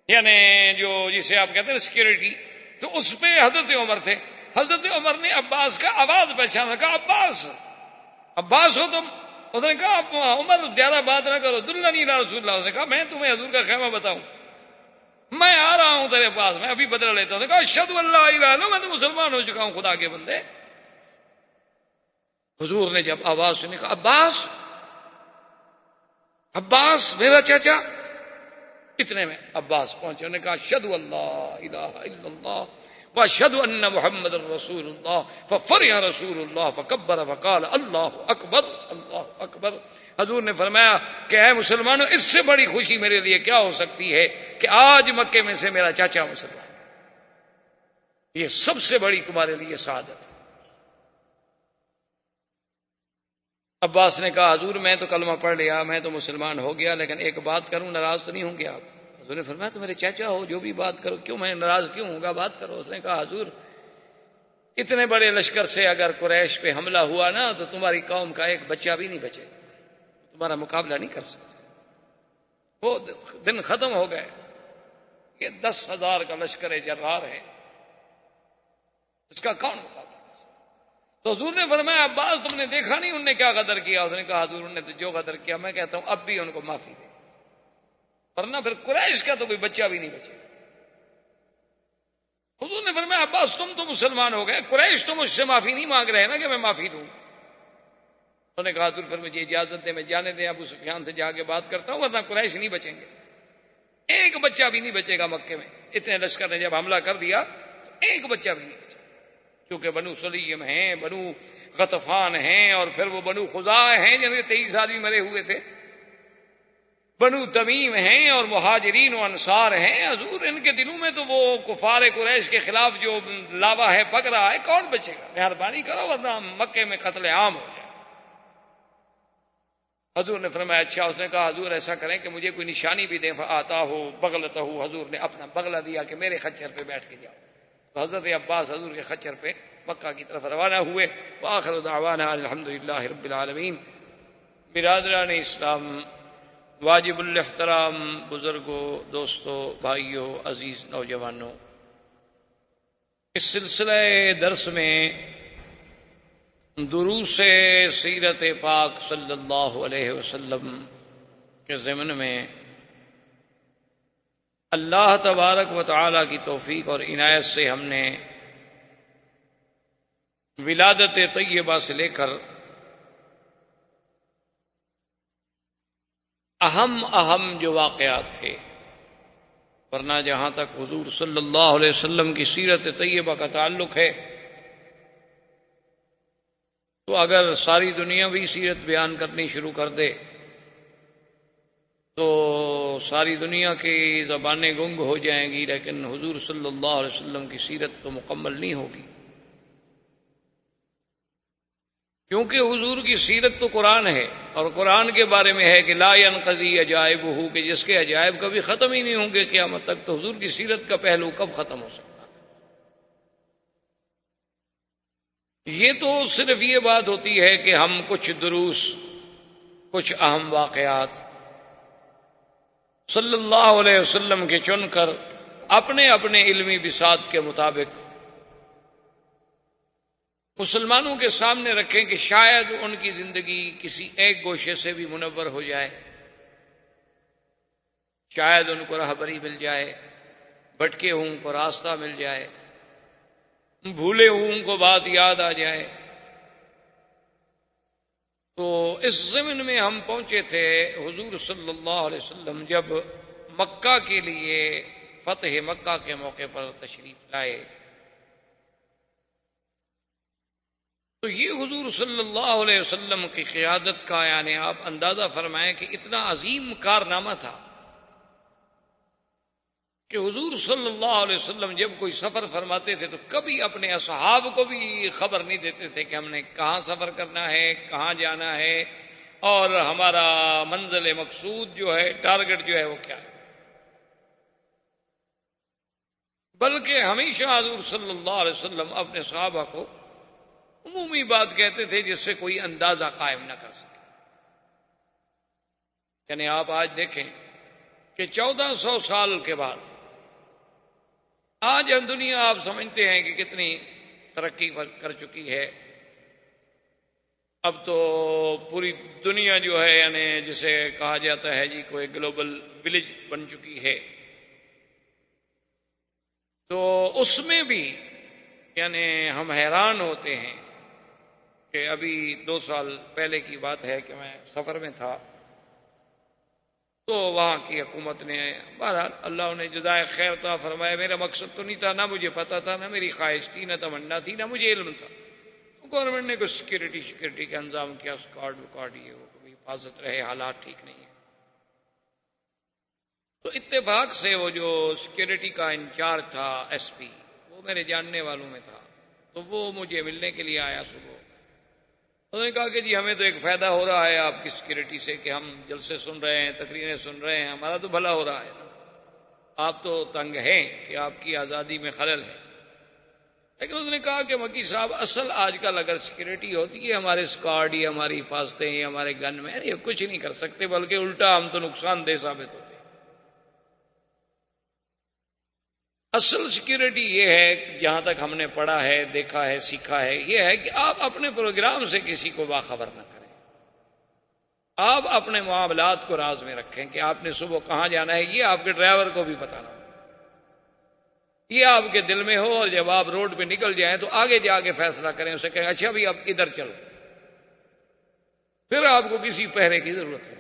یعنی جو جسے آپ کہتے ہیں سیکورٹی، تو اس پہ حضرت عمر تھے. حضرت عمر نے عباس کا آواز پہچانا، کہا عباس، عباس ہو تم؟ اس نے کہا عمر زیادہ بات نہ کرو، دلنی الی رسول اللہ. اس نے کہا میں تمہیں حضور کا خیمہ بتاؤں، میں آ رہا ہوں تیرے پاس، میں ابھی بدلہ لیتا ہوں. نے کہا اشہد ان لا الہ الا اللہ، میں تو مسلمان ہو چکا ہوں خدا کے بندے. حضور نے جب آواز سنی کہا عباس، عباس میرا چچا. اتنے میں عباس پہنچے، انہوں نے کہا اشہد اللہ الہ الا اللہ واشہد ان محمد رسول اللہ. ففرح رسول اللہ فکبر فقال اللہ اکبر اللہ اکبر. حضور نے فرمایا کہ اے مسلمانوں، اس سے بڑی خوشی میرے لیے کیا ہو سکتی ہے کہ آج مکے میں سے میرا چاچا مسلمان. یہ سب سے بڑی تمہارے لیے سعادت ہے. عباس نے کہا حضور میں تو کلمہ پڑھ لیا، میں تو مسلمان ہو گیا، لیکن ایک بات کروں، ناراض تو نہیں ہوں گے آپ؟ حضور نے فرمایا تو میرے چاچا ہو، جو بھی بات کرو، کیوں میں ناراض کیوں ہوں گا، بات کرو. اس نے کہا حضور اتنے بڑے لشکر سے اگر قریش پہ حملہ ہوا نا تو تمہاری قوم کا ایک بچہ بھی نہیں بچے، تمہارا مقابلہ نہیں کر سکتے. وہ دن ختم ہو گئے. یہ 10,000 کا لشکر جرار ہے، اس کا کون مقابلہ؟ تو حضور نے فرمایا عباس تم نے دیکھا نہیں انہوں نے کیا غدر کیا؟ اس نے کہا حضور انہوں نے تو جو غدر کیا، میں کہتا ہوں اب بھی ان کو معافی دے، ورنہ پھر قریش کا تو کوئی بچہ بھی نہیں بچے. حضور نے فرمایا عباس تم تو مسلمان ہو گئے، قریش تو مجھ سے معافی نہیں مانگ رہے نا کہ میں معافی دوں. انہوں نے کہا حضور پھر مجھے اجازت دیں، میں جانے دیں ابو سفیان سے جا کے بات کرتا ہوں، ورنہ قریش نہیں بچیں گے، ایک بچہ بھی نہیں بچے گا مکے میں. اتنے لشکر نے جب حملہ کر دیا تو ایک بچہ بھی نہیں بچا، کیونکہ بنو سلیم ہیں، بنو غطفان ہیں، اور پھر وہ بنو خزاع ہیں جن کے 23 آدمی مرے ہوئے تھے، بنو تمیم ہیں، اور مہاجرین و انصار ہیں. حضور ان کے دلوں میں تو وہ کفار قریش کے خلاف جو لاوا ہے پک رہا ہے، کون بچے گا؟ مہربانی کرو ورنہ مکے میں قتل عام ہو جائے. حضور نے فرمایا اچھا. اس نے کہا حضور ایسا کریں کہ مجھے کوئی نشانی بھی دیں. فآتا ہو بغلتہ، حضور نے اپنا بغلہ دیا کہ میرے خچر پہ بیٹھ کے جاؤ. تو حضرت عباس حضور کے خچر پہ مکہ کی طرف روانہ ہوئے. وآخر دعوانا الحمدللہ رب العالمین. برادران اسلام، واجب الاحترام بزرگوں، دوستوں، بھائیوں، عزیز نوجوانوں، اس سلسلہ درس میں دروس سیرت پاک صلی اللہ علیہ وسلم کے ضمن میں اللہ تبارک و تعالی کی توفیق اور عنایت سے ہم نے ولادت طیبہ سے لے کر اہم جو واقعات تھے، ورنہ جہاں تک حضور صلی اللہ علیہ وسلم کی سیرت طیبہ کا تعلق ہے تو اگر ساری دنیا بھی سیرت بیان کرنی شروع کر دے تو ساری دنیا کی زبانیں گنگ ہو جائیں گی، لیکن حضور صلی اللہ علیہ وسلم کی سیرت تو مکمل نہیں ہوگی، کیونکہ حضور کی سیرت تو قرآن ہے، اور قرآن کے بارے میں ہے کہ لا ينقضی عجائبہ، کہ جس کے عجائب کبھی ختم ہی نہیں ہوں گے قیامت تک. تو حضور کی سیرت کا پہلو کب ختم ہو سکتا؟ یہ تو صرف یہ بات ہوتی ہے کہ ہم کچھ دروس، کچھ اہم واقعات صلی اللہ علیہ وسلم کے چن کر اپنے اپنے علمی بساط کے مطابق مسلمانوں کے سامنے رکھیں کہ شاید ان کی زندگی کسی ایک گوشے سے بھی منور ہو جائے، شاید ان کو راہبری مل جائے، بھٹکے ہوں کو راستہ مل جائے، بھولے ہوں کو بات یاد آ جائے. تو اس ضمن میں ہم پہنچے تھے حضور صلی اللہ علیہ وسلم جب مکہ کے لیے فتح مکہ کے موقع پر تشریف لائے تو یہ حضور صلی اللہ علیہ وسلم کی قیادت کا یعنی آپ اندازہ فرمائیں کہ اتنا عظیم کارنامہ تھا کہ حضور صلی اللہ علیہ وسلم جب کوئی سفر فرماتے تھے تو کبھی اپنے اصحاب کو بھی خبر نہیں دیتے تھے کہ ہم نے کہاں سفر کرنا ہے، کہاں جانا ہے، اور ہمارا منزل مقصود جو ہے، ٹارگٹ جو ہے وہ کیا ہے. بلکہ ہمیشہ حضور صلی اللہ علیہ وسلم اپنے صحابہ کو عمومی بات کہتے تھے جس سے کوئی اندازہ قائم نہ کر سکے. یعنی آپ آج دیکھیں کہ 1400 سال کے بعد آج ہم دنیا آپ سمجھتے ہیں کہ کتنی ترقی کر چکی ہے. اب تو پوری دنیا جو ہے یعنی جسے کہا جاتا ہے جی کوئی گلوبل ولیج بن چکی ہے. تو اس میں بھی یعنی ہم حیران ہوتے ہیں کہ ابھی 2 سال پہلے کی بات ہے کہ میں سفر میں تھا، تو وہاں کی حکومت نے، بہرحال اللہ نے جزائے خیر عطا فرمایا، میرا مقصد تو نہیں تھا، نہ مجھے پتا تھا، نہ میری خواہش تھی، نہ تمنا تھی، نہ مجھے علم تھا، تو گورنمنٹ نے کوئی سیکورٹی کا انتظام کیا، اسکواڈ یہ وہ کبھی حفاظت رہے، حالات ٹھیک نہیں ہے۔ تو اتفاق سے وہ جو سیکورٹی کا انچارج تھا ایس پی، وہ میرے جاننے والوں میں تھا، تو وہ مجھے ملنے کے لیے آیا صبح۔ انہوں نے کہا کہ جی ہمیں تو ایک فائدہ ہو رہا ہے آپ کی سیکورٹی سے کہ ہم جلسے سن رہے ہیں، تقریریں سن رہے ہیں، ہمارا تو بھلا ہو رہا ہے، آپ تو تنگ ہیں کہ آپ کی آزادی میں خلل ہے۔ لیکن اس نے کہا کہ مکی صاحب اصل آج کل اگر سیکورٹی ہوتی ہے ہمارے اسکواڈ یا ہماری حفاظتیں یا ہمارے گن مین یہ کچھ نہیں کر سکتے، بلکہ الٹا ہم تو نقصان دہ ثابت ہوتے ہیں۔ اصل سیکورٹی یہ ہے، جہاں تک ہم نے پڑھا ہے، دیکھا ہے، سیکھا ہے، یہ ہے کہ آپ اپنے پروگرام سے کسی کو باخبر نہ کریں، آپ اپنے معاملات کو راز میں رکھیں کہ آپ نے صبح کہاں جانا ہے، یہ آپ کے ڈرائیور کو بھی پتا نہ ہو، یہ آپ کے دل میں ہو، اور جب آپ روڈ پہ نکل جائیں تو آگے جا کے فیصلہ کریں، اسے کہیں اچھا بھی آپ ادھر چلو، پھر آپ کو کسی پہرے کی ضرورت نہیں۔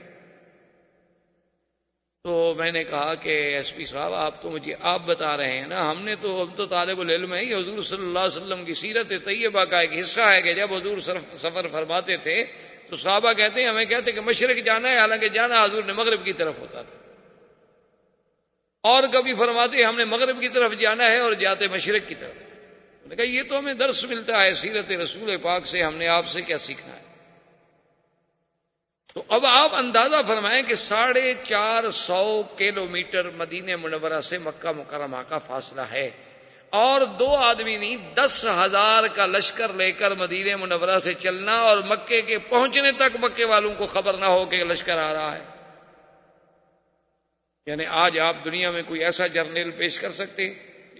تو میں نے کہا کہ ایس پی صاحب آپ تو مجھے آپ بتا رہے ہیں نا، ہم تو طالب العلم ہیں، حضور صلی اللہ علیہ وسلم کی سیرت طیبہ کا ایک حصہ ہے کہ جب حضور سفر فرماتے تھے تو صحابہ کہتے ہیں، ہمیں کہتے کہ مشرق جانا ہے، حالانکہ جانا حضور نے مغرب کی طرف ہوتا تھا، اور کبھی فرماتے ہم نے مغرب کی طرف جانا ہے اور جاتے مشرق کی طرف۔ میں نے کہا یہ تو ہمیں درس ملتا ہے سیرت رسول پاک سے، ہم نے آپ سے کیا سیکھنا ہے؟ تو اب آپ اندازہ فرمائیں کہ 450 کلومیٹر مدینہ منورہ سے مکہ مکرمہ کا فاصلہ ہے، اور 2 آدمی نہیں 10,000 کا لشکر لے کر مدینہ منورہ سے چلنا، اور مکے کے پہنچنے تک مکے والوں کو خبر نہ ہو کہ لشکر آ رہا ہے۔ یعنی آج آپ دنیا میں کوئی ایسا جرنیل پیش کر سکتے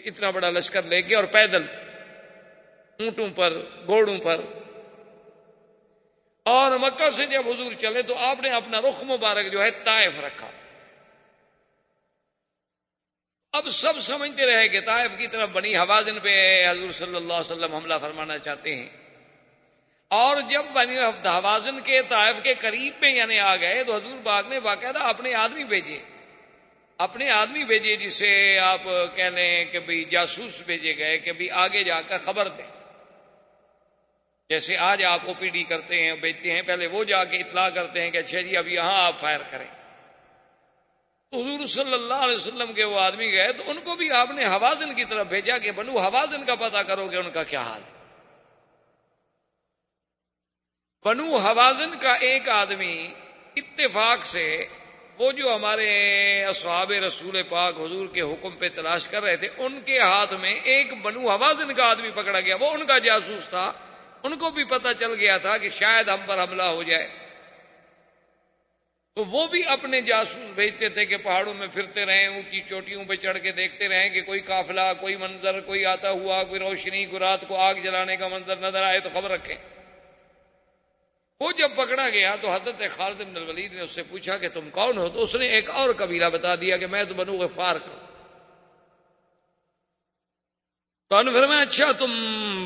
اتنا بڑا لشکر لے کے اور پیدل، اونٹوں پر، گھوڑوں پر؟ اور مکہ سے جب حضور چلے تو آپ نے اپنا رخ مبارک جو ہے طائف رکھا۔ اب سب سمجھتے رہے کہ طائف کی طرف بنی حوازن پہ حضور صلی اللہ علیہ وسلم حملہ فرمانا چاہتے ہیں، اور جب بنی حوازن کے طائف کے قریب میں یعنی آ گئے تو حضور پاک نے باقاعدہ اپنے آدمی بھیجے جسے آپ کہہ لیں کہ بھئی جاسوس بھیجے گئے کہ بھئی آگے جا کر خبر دیں، جیسے آج آپ او پی ڈی کرتے ہیں، بھیجتے ہیں، پہلے وہ جا کے اطلاع کرتے ہیں کہ اچھا جی اب یہاں آپ فائر کریں۔ تو حضور صلی اللہ علیہ وسلم کے وہ آدمی گئے تو ان کو بھی آپ نے حوازن کی طرف بھیجا کہ بنو حوازن کا پتہ کرو کہ ان کا کیا حال ہے۔ بنو حوازن کا ایک آدمی اتفاق سے، وہ جو ہمارے اصحاب رسول پاک حضور کے حکم پہ تلاش کر رہے تھے، ان کے ہاتھ میں ایک بنو حوازن کا آدمی پکڑا گیا، وہ ان کا جاسوس تھا، ان کو بھی پتہ چل گیا تھا کہ شاید ہم پر حملہ ہو جائے، تو وہ بھی اپنے جاسوس بھیجتے تھے کہ پہاڑوں میں پھرتے رہیں، اونچی چوٹیوں پہ چڑھ کے دیکھتے رہیں کہ کوئی قافلہ، کوئی منظر، کوئی آتا ہوا، کوئی روشنی، کوئی رات کو آگ جلانے کا منظر نظر آئے تو خبر رکھیں۔ وہ جب پکڑا گیا تو حضرت خالد بن الولید نے اس سے پوچھا کہ تم کون ہو؟ تو اس نے ایک اور قبیلہ بتا دیا کہ میں تو بنو غفار کا ہوں۔ تو انہوں نے فرمایا اچھا تم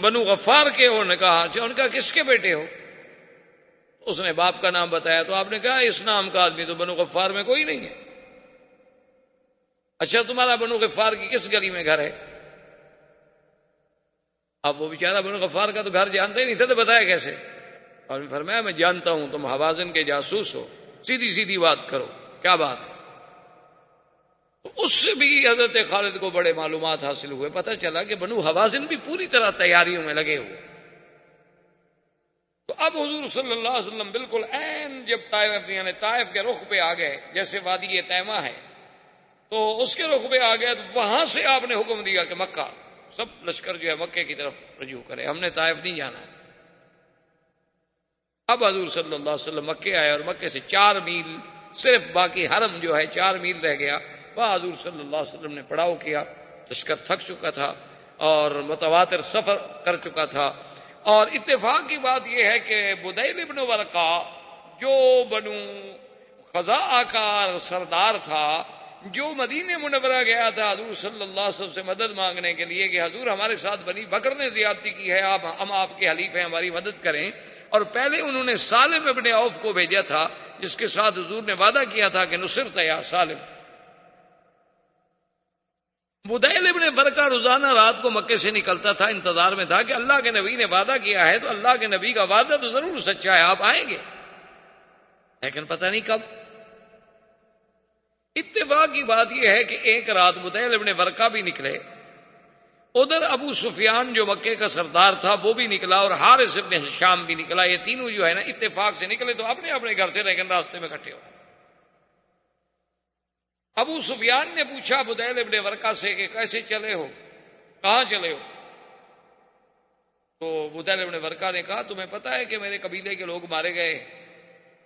بنو غفار کے ہو؟ نے کہا اچھا، ان کا کس کے بیٹے ہو؟ اس نے باپ کا نام بتایا، تو آپ نے کہا اس نام کا آدمی تو بنو غفار میں کوئی نہیں ہے۔ اچھا تمہارا بنو غفار کی کس گلی میں گھر ہے؟ اب وہ بیچارہ بنو غفار کا تو گھر جانتا ہی نہیں تھا، تو بتایا کیسے؟ اور فرمایا میں جانتا ہوں تم حوازن کے جاسوس ہو، سیدھی بات کرو، کیا بات ہے؟ تو اس سے بھی حضرت خالد کو بڑے معلومات حاصل ہوئے، پتہ چلا کہ بنو حوازن بھی پوری طرح تیاریوں میں لگے ہوئے۔ تو اب حضور صلی اللہ علیہ وسلم بالکل عین جب طائف کے رخ پہ آ گئے، جیسے وادی تیمہ ہے تو اس کے رخ پہ آ گئے، تو وہاں سے آپ نے حکم دیا کہ مکہ سب لشکر جو ہے مکے کی طرف رجوع کرے، ہم نے طائف نہیں جانا ہے۔ اب حضور صلی اللہ علیہ وسلم مکے آئے، اور مکے سے 4 میل صرف باقی حرم جو ہے 4 میل رہ گیا، وہاں حضور صلی اللہ علیہ وسلم نے پڑاؤ کیا، لشکر تھک چکا تھا اور متواتر سفر کر چکا تھا۔ اور اتفاق کی بات یہ ہے کہ بدیل ابن ورقہ جو بنو خزاعہ کا سردار تھا، جو مدینہ منورہ گیا تھا حضور صلی اللہ علیہ وسلم سے مدد مانگنے کے لیے کہ حضور ہمارے ساتھ بنی بکر نے زیادتی کی ہے، ہم آپ کے حلیف ہیں، ہماری مدد کریں، اور پہلے انہوں نے سالم ابن عوف کو بھیجا تھا جس کے ساتھ حضور نے وعدہ کیا تھا کہ نصرت یا سالم۔ بدیل ابن ورقہ روزانہ رات کو مکے سے نکلتا تھا، انتظار میں تھا کہ اللہ کے نبی نے وعدہ کیا ہے تو اللہ کے نبی کا وعدہ تو ضرور سچا ہے، آپ آئیں گے، لیکن پتہ نہیں کب۔ اتفاق کی بات یہ ہے کہ ایک رات بدیل ابن ورقہ بھی نکلے، ادھر ابو سفیان جو مکے کا سردار تھا وہ بھی نکلا، اور حارث ابن ہشام بھی نکلا، یہ تینوں جو ہے نا اتفاق سے نکلے تو اپنے اپنے گھر سے، لیکن راستے میں اکٹھے ہو۔ ابو سفیان نے پوچھا بدیل ابن ورقہ سے کہ کیسے چلے ہو، کہاں چلے ہو؟ تو بدیل ابن ورقہ نے کہا تمہیں پتا ہے کہ میرے قبیلے کے لوگ مارے گئے،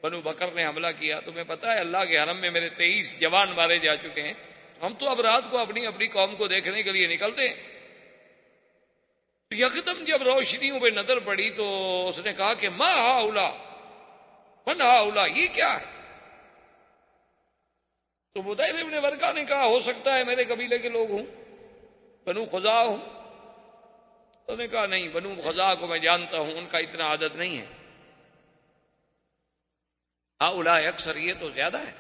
بنو بکر نے حملہ کیا، تمہیں پتا ہے اللہ کے حرم میں میرے 23 جوان مارے جا چکے ہیں، ہم تو اب رات کو اپنی اپنی قوم کو دیکھنے کے لیے نکلتے ہیں۔ یکدم جب روشنیوں پہ نظر پڑی تو اس نے کہا کہ ما ہاؤلا من ہاؤلا، یہ کیا ہے؟ تو بدیل ابن ورقہ نے کہا ہو سکتا ہے میرے قبیلے کے لوگ ہوں، بنو خزاع ہوں۔ اس نے کہا نہیں، بنو خزاع کو میں جانتا ہوں، ان کا اتنا عدد نہیں ہے، ہاؤلا اکثر، یہ تو زیادہ ہے۔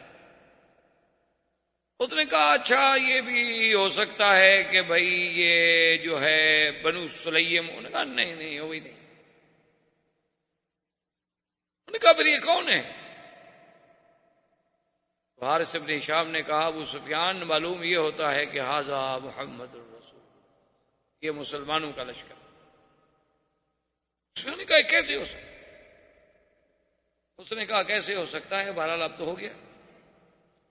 اس نے کہا اچھا یہ بھی ہو سکتا ہے کہ بھائی یہ جو ہے بنو سلیم۔ انہوں نے کہا نہیں نہیں، وہی نہیں۔ انہوں نے کہا پھر یہ کون ہے؟ حارث ابن ہشام نے کہا ابو سفیان معلوم یہ ہوتا ہے کہ ھذا محمد الرسول، یہ مسلمانوں کا لشکر۔ اس نے کہا کیسے ہو سکتا ہے؟ اس نے کہا کیسے ہو سکتا ہے، بہرحال اب تو ہو گیا۔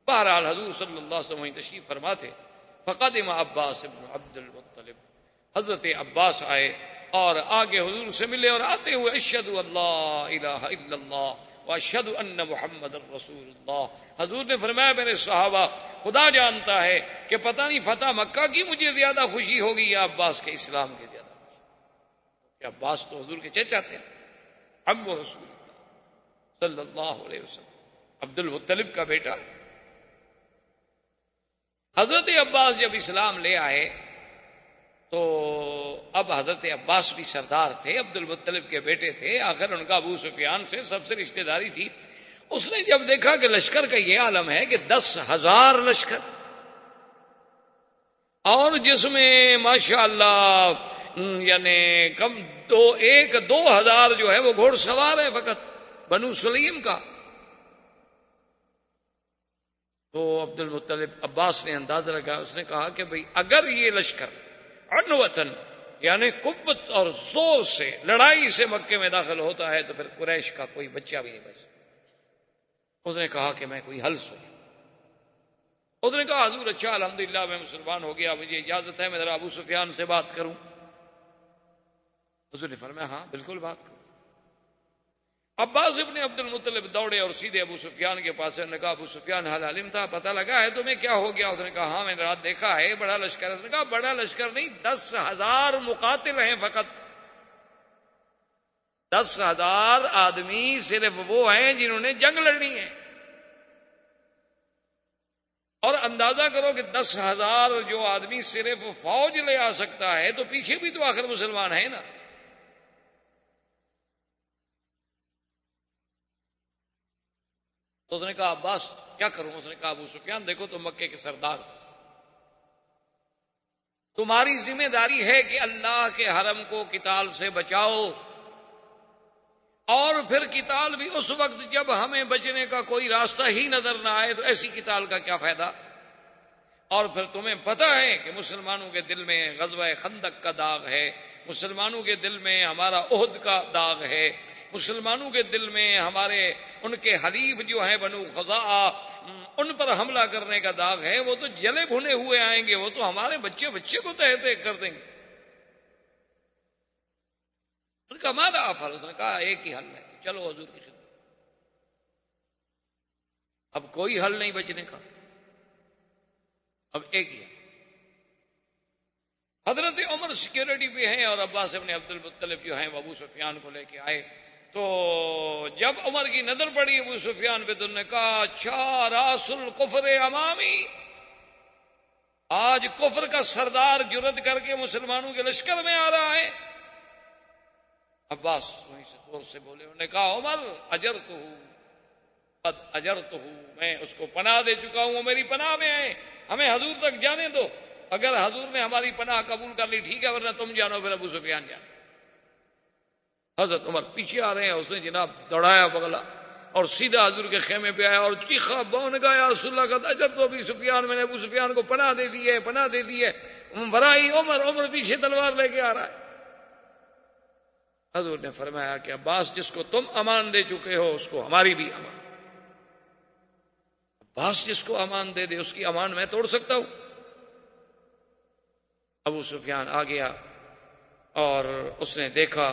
بہرحال حضور صلی اللہ علیہ وسلم تشریف فرما تھے، فقدم عباس ابن عبد المطلب، حضرت عباس آئے اور آگے حضور سے ملے، اور آتے ہوئے اشہد اللہ الہ الا اللہ واشہد ان محمد الرسول اللہ۔ حضور نے فرمایا میرے صحابہ خدا جانتا ہے کہ پتہ نہیں فتح مکہ کی مجھے زیادہ خوشی ہوگی یا عباس کے اسلام کی زیادہ خوشی، کہ عباس تو حضور کے چچا تھے، اب وہ رسول اللہ صلی اللہ علیہ وسلم، عبد المطلب کا بیٹا۔ حضرت عباس جب اسلام لے آئے تو اب حضرت عباس بھی سردار تھے، عبد المطلب کے بیٹے تھے، آخر ان کا ابو سفیان سے سب سے رشتہ داری تھی۔ اس نے جب دیکھا کہ لشکر کا یہ عالم ہے کہ 10,000 لشکر، اور جس میں ماشاءاللہ یعنی کم 2,000 جو ہے وہ گھوڑ سوار ہے فقط بنو سلیم کا، تو عبد المطلب عباس نے اندازہ لگا، اس نے کہا کہ بھئی اگر یہ لشکر عنوتن یعنی قوت اور زور سے لڑائی سے مکے میں داخل ہوتا ہے تو پھر قریش کا کوئی بچہ بھی نہیں بچ سکتا۔ اس نے کہا کہ میں کوئی حل سوچوں۔ اس نے کہا حضور اچھا الحمدللہ میں مسلمان ہو گیا، مجھے اجازت ہے میں ذرا ابو سفیان سے بات کروں؟ حضور نے فرمایا ہاں بالکل بات کروں۔ عباس ابن عبد المطلب دوڑے اور سیدھے ابو سفیان کے پاس، نے کہا ابو سفیان حال علم تھا، پتہ لگا ہے تمہیں کیا ہو گیا؟ اس نے کہا ہاں میں نے رات دیکھا ہے بڑا لشکر ہے۔ اس نے کہا بڑا لشکر نہیں، 10,000 مقاتل ہیں فقط، 10,000 آدمی صرف وہ ہیں جنہوں نے جنگ لڑنی ہے، اور اندازہ کرو کہ 10,000 جو آدمی صرف فوج لے آ سکتا ہے تو پیچھے بھی تو آخر مسلمان ہیں نا۔ تو اس نے کہا عباس کیا کروں؟ اس نے کہا ابو سفیان دیکھو تم مکے کے سردار، تمہاری ذمہ داری ہے کہ اللہ کے حرم کو قتال سے بچاؤ، اور پھر قتال بھی اس وقت جب ہمیں بچنے کا کوئی راستہ ہی نظر نہ آئے، تو ایسی قتال کا کیا فائدہ؟ اور پھر تمہیں پتہ ہے کہ مسلمانوں کے دل میں غزوہ خندق کا داغ ہے، مسلمانوں کے دل میں ہمارا احد کا داغ ہے، مسلمانوں کے دل میں ہمارے ان کے حلیف جو ہیں بنو خزاع ان پر حملہ کرنے کا داغ ہے، وہ تو جلے بھنے ہوئے آئیں گے، وہ تو ہمارے بچے بچے کو تہہ تہہ کر دیں گے۔ ان کا ماذا افعل؟ اس نے کہا ایک ہی حل ہے کہ چلو حضور کی خدمت، اب کوئی حل نہیں بچنے کا، اب ایک ہی ہے۔ حضرت عمر سیکیورٹی پہ ہیں اور عباس ابن عبد المطلب جو ہیں ابو سفیان کو لے کے آئے، تو جب عمر کی نظر پڑی ابو سفیان پہ تو انہوں نے کہا اچھا راس الکفر امامی، آج کفر کا سردار جرأت کر کے مسلمانوں کے لشکر میں آ رہا ہے. عباس وہیں سے زور سے بولے. انہوں نے کہا عمر اجرتہ قد اجرتہ، میں اس کو پناہ دے چکا ہوں، وہ میری پناہ میں ہے، ہمیں حضور تک جانے دو. اگر حضور نے ہماری پناہ قبول کر لی ٹھیک ہے، ورنہ تم جانو پھر ابو سفیان جانو. حضرت عمر پیچھے آ رہے ہیں، اس نے جناب دوڑایا بغلا اور سیدھا حضور کے خیمے پہ آیا اور چیخا بون گا یا رسول اللہ کا اجر تو ابو سفیان، میں نے ابو سفیان کو پناہ دے دی ہے، پناہ دے دی ہے. برائی عمر پیچھے تلوار لے کے آ رہا ہے. حضور نے فرمایا کہ عباس جس کو تم امان دے چکے ہو اس کو ہماری بھی امان. عباس جس کو امان دے دے اس کی امان میں توڑ سکتا ہوں. ابو سفیان آ گیا اور اس نے دیکھا.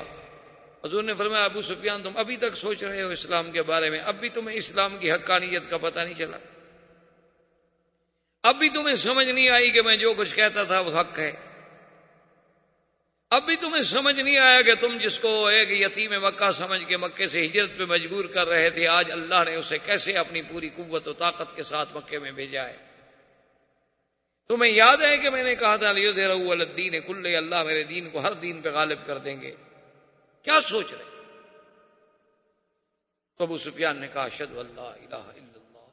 حضور نے فرمایا ابو سفیان تم ابھی تک سوچ رہے ہو اسلام کے بارے میں، اب بھی تمہیں اسلام کی حقانیت کا پتہ نہیں چلا، اب بھی تمہیں سمجھ نہیں آئی کہ میں جو کچھ کہتا تھا وہ حق ہے، اب بھی تمہیں سمجھ نہیں آیا کہ تم جس کو ایک یتیم مکہ سمجھ کے مکے سے ہجرت پہ مجبور کر رہے تھے، آج اللہ نے اسے کیسے اپنی پوری قوت و طاقت کے ساتھ مکے میں بھیجا ہے. تمہیں یاد ہے کہ میں نے کہا تھا لیظہرہ علی الدین کلہ، اللہ میرے دین کو ہر دین پہ غالب کر دیں گے. کیا سوچ رہے؟ تو ابو سفیان نے کہا اشہد ان لا الہ الا اللہ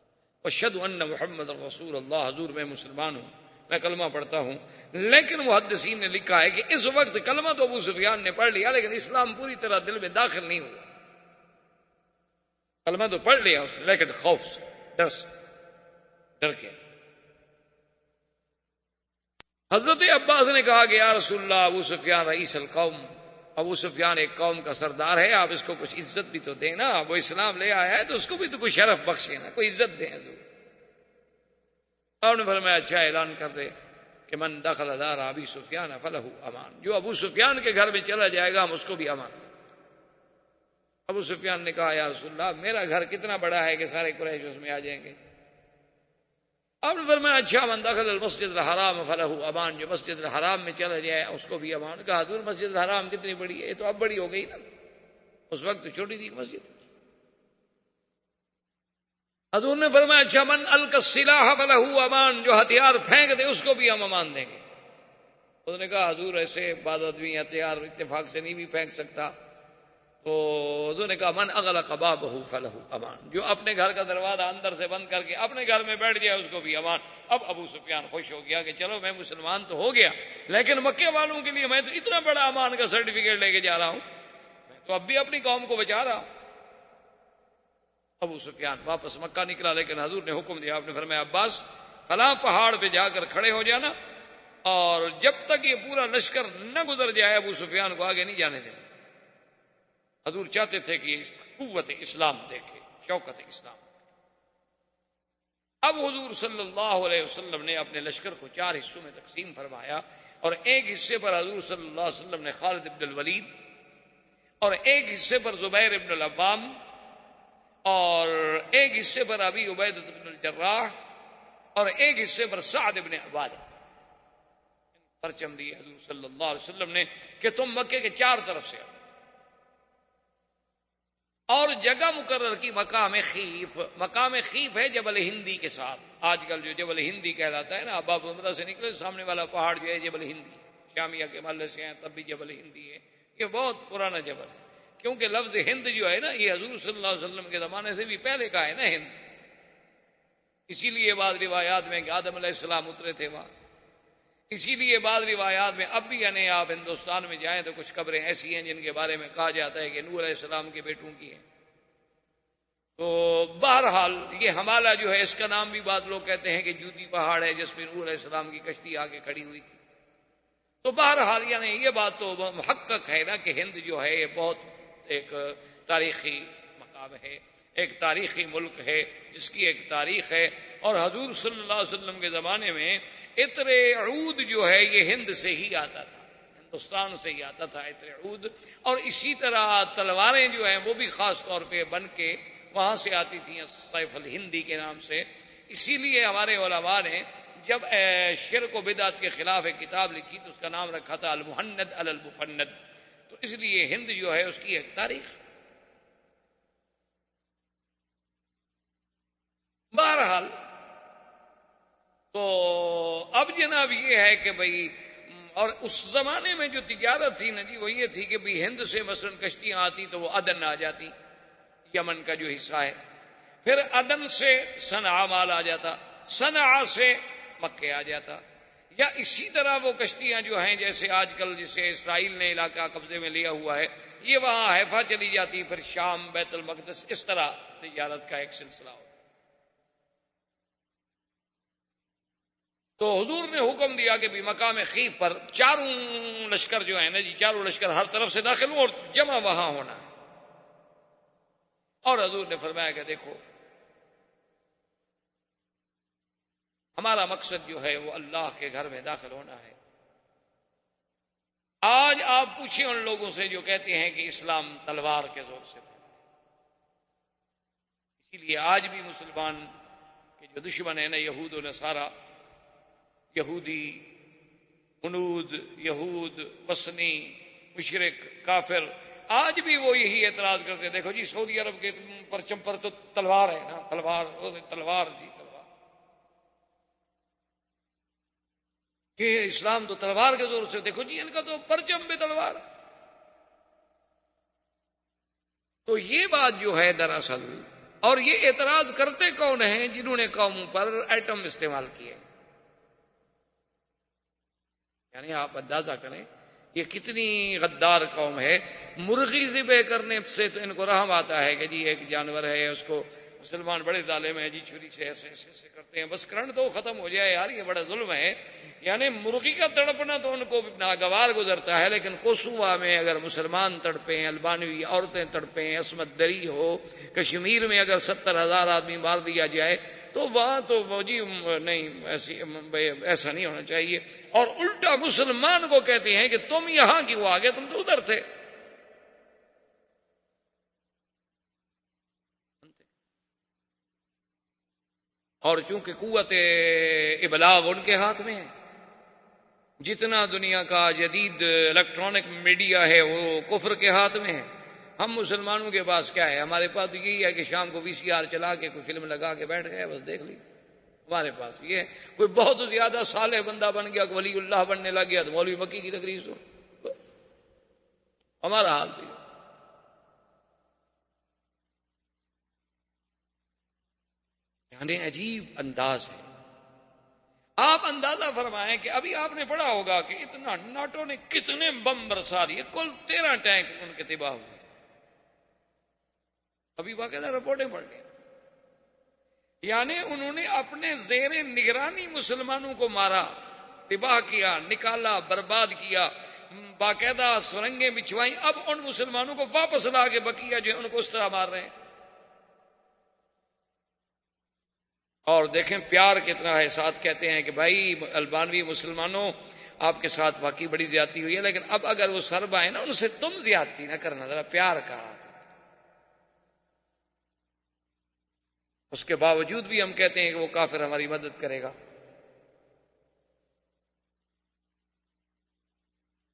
واشہد ان محمد رسول اللہ، حضور میں مسلمان ہوں، میں کلمہ پڑھتا ہوں. لیکن محدثین نے لکھا ہے کہ اس وقت کلمہ تو ابو سفیان نے پڑھ لیا لیکن اسلام پوری طرح دل میں داخل نہیں ہوا. کلمہ تو پڑھ لیا اس نے لیکن خوف سے، ڈر کے. حضرت عباس نے کہا کہ یا رسول اللہ ابو سفیان رئیس القوم، ابو سفیان ایک قوم کا سردار ہے، آپ اس کو کچھ عزت بھی تو دیں نا، وہ اسلام لے آیا ہے تو اس کو بھی تو کوئی شرف بخشے نا، کوئی عزت دیں حضور. آپ نے فرمایا اچھا اعلان کر دے کہ من دخل دار ابی سفیان فلہ امان، جو ابو سفیان کے گھر میں چلا جائے گا ہم اس کو بھی امان دیں. ابو سفیان نے کہا یا رسول اللہ میرا گھر کتنا بڑا ہے کہ سارے قریش اس میں آ جائیں گے. آپ نے فرمایا اچھا من دخل المسجد الحرام فلہ امان، جو مسجد الحرام میں چلا جائے اس کو بھی امان. کہا حضور مسجد الحرام کتنی بڑی ہے؟ یہ تو اب بڑی ہو گئی نا، اس وقت تو چھوٹی تھی مسجد. حضور نے فرمایا اچھا من القى السلاح فلہ امان، جو ہتھیار پھینک دے اس کو بھی ہم امان دیں گے. اس نے کہا حضور ایسے بعض آدمی ہتھیار اتفاق سے نہیں بھی پھینک سکتا. تو حضور نے کہا من اغلق بابہ فلہ امان، جو اپنے گھر کا دروازہ اندر سے بند کر کے اپنے گھر میں بیٹھ جائے اس کو بھی امان. اب ابو سفیان خوش ہو گیا کہ چلو میں مسلمان تو ہو گیا لیکن مکے والوں کے لیے میں تو اتنا بڑا امان کا سرٹیفکیٹ لے کے جا رہا ہوں، میں تو اب بھی اپنی قوم کو بچا رہا ہوں. ابو سفیان واپس مکہ نکلا لیکن حضور نے حکم دیا. آپ نے فرمایا عباس فلاں پہاڑ پہ جا کر کھڑے ہو جانا اور جب تک یہ پورا لشکر نہ گزر جائے ابو سفیان کو آگے نہیں جانے دینا. حضور چاہتے تھے کہ قوت اسلام دیکھے، شوکت اسلام. اب حضور صلی اللہ علیہ وسلم نے اپنے لشکر کو 4 حصوں میں تقسیم فرمایا اور ایک حصے پر حضور صلی اللہ علیہ وسلم نے خالد ابن الولید اور ایک حصے پر زبیر ابن العوام اور ایک حصے پر ابی عبیدہ بن الجراح اور ایک حصے پر سعد ابن عبادہ پرچم دیے حضور صلی اللہ علیہ وسلم نے کہ تم مکے کے 4 طرف سے آؤ. اور جگہ مقرر کی مقام خیف. مقام خیف ہے جبل ہندی کے ساتھ. آج کل جو جبل ہندی کہلاتا ہے نا، اباب عمرہ سے نکلے سامنے والا پہاڑ جو ہے جبل ہندی ہے. شامیہ کے محلے سے ہیں تب بھی جبل ہندی ہے. یہ بہت پرانا جبل ہے کیونکہ لفظ ہند جو ہے نا یہ حضور صلی اللہ علیہ وسلم کے زمانے سے بھی پہلے کا ہے نا ہند. اسی لیے بعض روایات میں کہ آدم علیہ السلام اترے تھے وہاں. اسی لیے بعض روایات میں اب بھی یعنی آپ ہندوستان میں جائیں تو کچھ قبریں ایسی ہیں جن کے بارے میں کہا جاتا ہے کہ نوح علیہ السلام کے بیٹوں کی ہیں. تو بہرحال یہ حمالہ جو ہے اس کا نام بھی بعض لوگ کہتے ہیں کہ جودی پہاڑ ہے جس پہ نوح علیہ السلام کی کشتی آ کے کھڑی ہوئی تھی. تو بہرحال یعنی یہ بات تو محقق ہے نا کہ ہند جو ہے یہ بہت ایک تاریخی مقام ہے، ایک تاریخی ملک ہے جس کی ایک تاریخ ہے. اور حضور صلی اللہ علیہ وسلم کے زمانے میں عطر عود جو ہے یہ ہند سے ہی آتا تھا، ہندوستان سے ہی آتا تھا عطر عود. اور اسی طرح تلواریں جو ہیں وہ بھی خاص طور پہ بن کے وہاں سے آتی تھیں سیف الہندی کے نام سے. اسی لیے ہمارے علماء نے جب شرک و بدعت کے خلاف ایک کتاب لکھی تو اس کا نام رکھا تھا المہند علی المفند. تو اس لیے ہند جو ہے اس کی ایک تاریخ. بہرحال تو اب اب جناب یہ ہے کہ بھئی، اور اس زمانے میں جو تجارت تھی نا جی، وہ یہ تھی کہ بھی ہند سے مثلا کشتیاں آتی تو وہ عدن آ جاتی، یمن کا جو حصہ ہے، پھر عدن سے صنعاء مال آ جاتا، صنعاء سے مکے آ جاتا، یا اسی طرح وہ کشتیاں جو ہیں جیسے آج کل جسے اسرائیل نے علاقہ قبضے میں لیا ہوا ہے، یہ وہاں حیفا چلی جاتی، پھر شام، بیت المقدس، اس طرح تجارت کا ایک سلسلہ ہوتا۔ تو حضور نے حکم دیا کہ بھی مقام خیف پر چاروں لشکر جو ہیں نا جی، چاروں لشکر ہر طرف سے داخل ہوں اور جمع وہاں ہونا ہے۔ اور حضور نے فرمایا کہ دیکھو، ہمارا مقصد جو ہے وہ اللہ کے گھر میں داخل ہونا ہے۔ آج آپ پوچھیں ان لوگوں سے جو کہتے ہیں کہ اسلام تلوار کے زور سے پھیلا، اسی لیے آج بھی مسلمان کے جو دشمن ہیں نا، یہود و نصارہ، یہودی، ہنود، یہود، وثنی، مشرک، کافر، آج بھی وہ یہی اعتراض کرتے ہیں، دیکھو جی سعودی عرب کے پرچم پر تو تلوار ہے نا، تلوار تلوار جی تلوار، کہ اسلام تو تلوار کے زور سے، دیکھو جی ان کا تو پرچم بھی تلوار۔ تو یہ بات جو ہے دراصل، اور یہ اعتراض کرتے کون ہیں؟ جنہوں نے قوموں پر ایٹم استعمال کیے۔ یعنی آپ اندازہ کریں یہ کتنی غدار قوم ہے۔ مرغی ذبح کرنے سے تو ان کو رحم آتا ہے کہ جی ایک جانور ہے، اس کو مسلمان بڑے ظالم ہیں جی، چھری سے ایسے ایسے ایسے کرتے ہیں، بس کرن تو ختم ہو جائے یار، یہ بڑا ظلم ہے۔ یعنی مرغی کا تڑپنا تو ان کو ناگوار گزرتا ہے، لیکن کوسووا میں اگر مسلمان تڑپیں، البانوی عورتیں تڑپیں، عصمت دری ہو، کشمیر میں اگر 70,000 آدمی مار دیا جائے تو وہاں تو جی نہیں، ایسا نہیں ہونا چاہیے۔ اور الٹا مسلمان کو کہتے ہیں کہ تم یہاں کیوں آ گئے، تم تو ادھر تھے۔ اور چونکہ قوت ابلاغ ان کے ہاتھ میں ہے، جتنا دنیا کا جدید الیکٹرانک میڈیا ہے وہ کفر کے ہاتھ میں ہے۔ ہم مسلمانوں کے پاس کیا ہے؟ ہمارے پاس یہی ہے کہ شام کو VCR چلا کے کوئی فلم لگا کے بیٹھ گئے، بس دیکھ لی۔ ہمارے پاس یہ ہے، کوئی بہت زیادہ صالح بندہ بن گیا، ولی اللہ بننے لگ گیا تو مولوی مکی کی تقریر سن۔ ہمارا حال تو یہ۔ یعنی عجیب انداز ہے۔ آپ اندازہ فرمائیں کہ ابھی آپ نے پڑھا ہوگا کہ اتنا ناٹو نے کتنے بم برسا دیے، کل 13 ٹینک ان کے تباہ ہوئے۔ ابھی باقاعدہ رپورٹیں پڑھ لیں، یعنی انہوں نے اپنے زیر نگرانی مسلمانوں کو مارا، تباہ کیا، نکالا، برباد کیا، باقاعدہ سرنگیں بچھوائیں، اب ان مسلمانوں کو واپس لا کے بقیہ جو ان کو اس طرح مار رہے ہیں۔ اور دیکھیں پیار کتنا ہے، ساتھ کہتے ہیں کہ بھائی البانوی مسلمانوں آپ کے ساتھ واقعی بڑی زیادتی ہوئی ہے، لیکن اب اگر وہ سرب آئے نا ان سے تم زیادتی نہ کرنا، ذرا پیار کا ہاتھ۔ اس کے باوجود بھی ہم کہتے ہیں کہ وہ کافر ہماری مدد کرے گا۔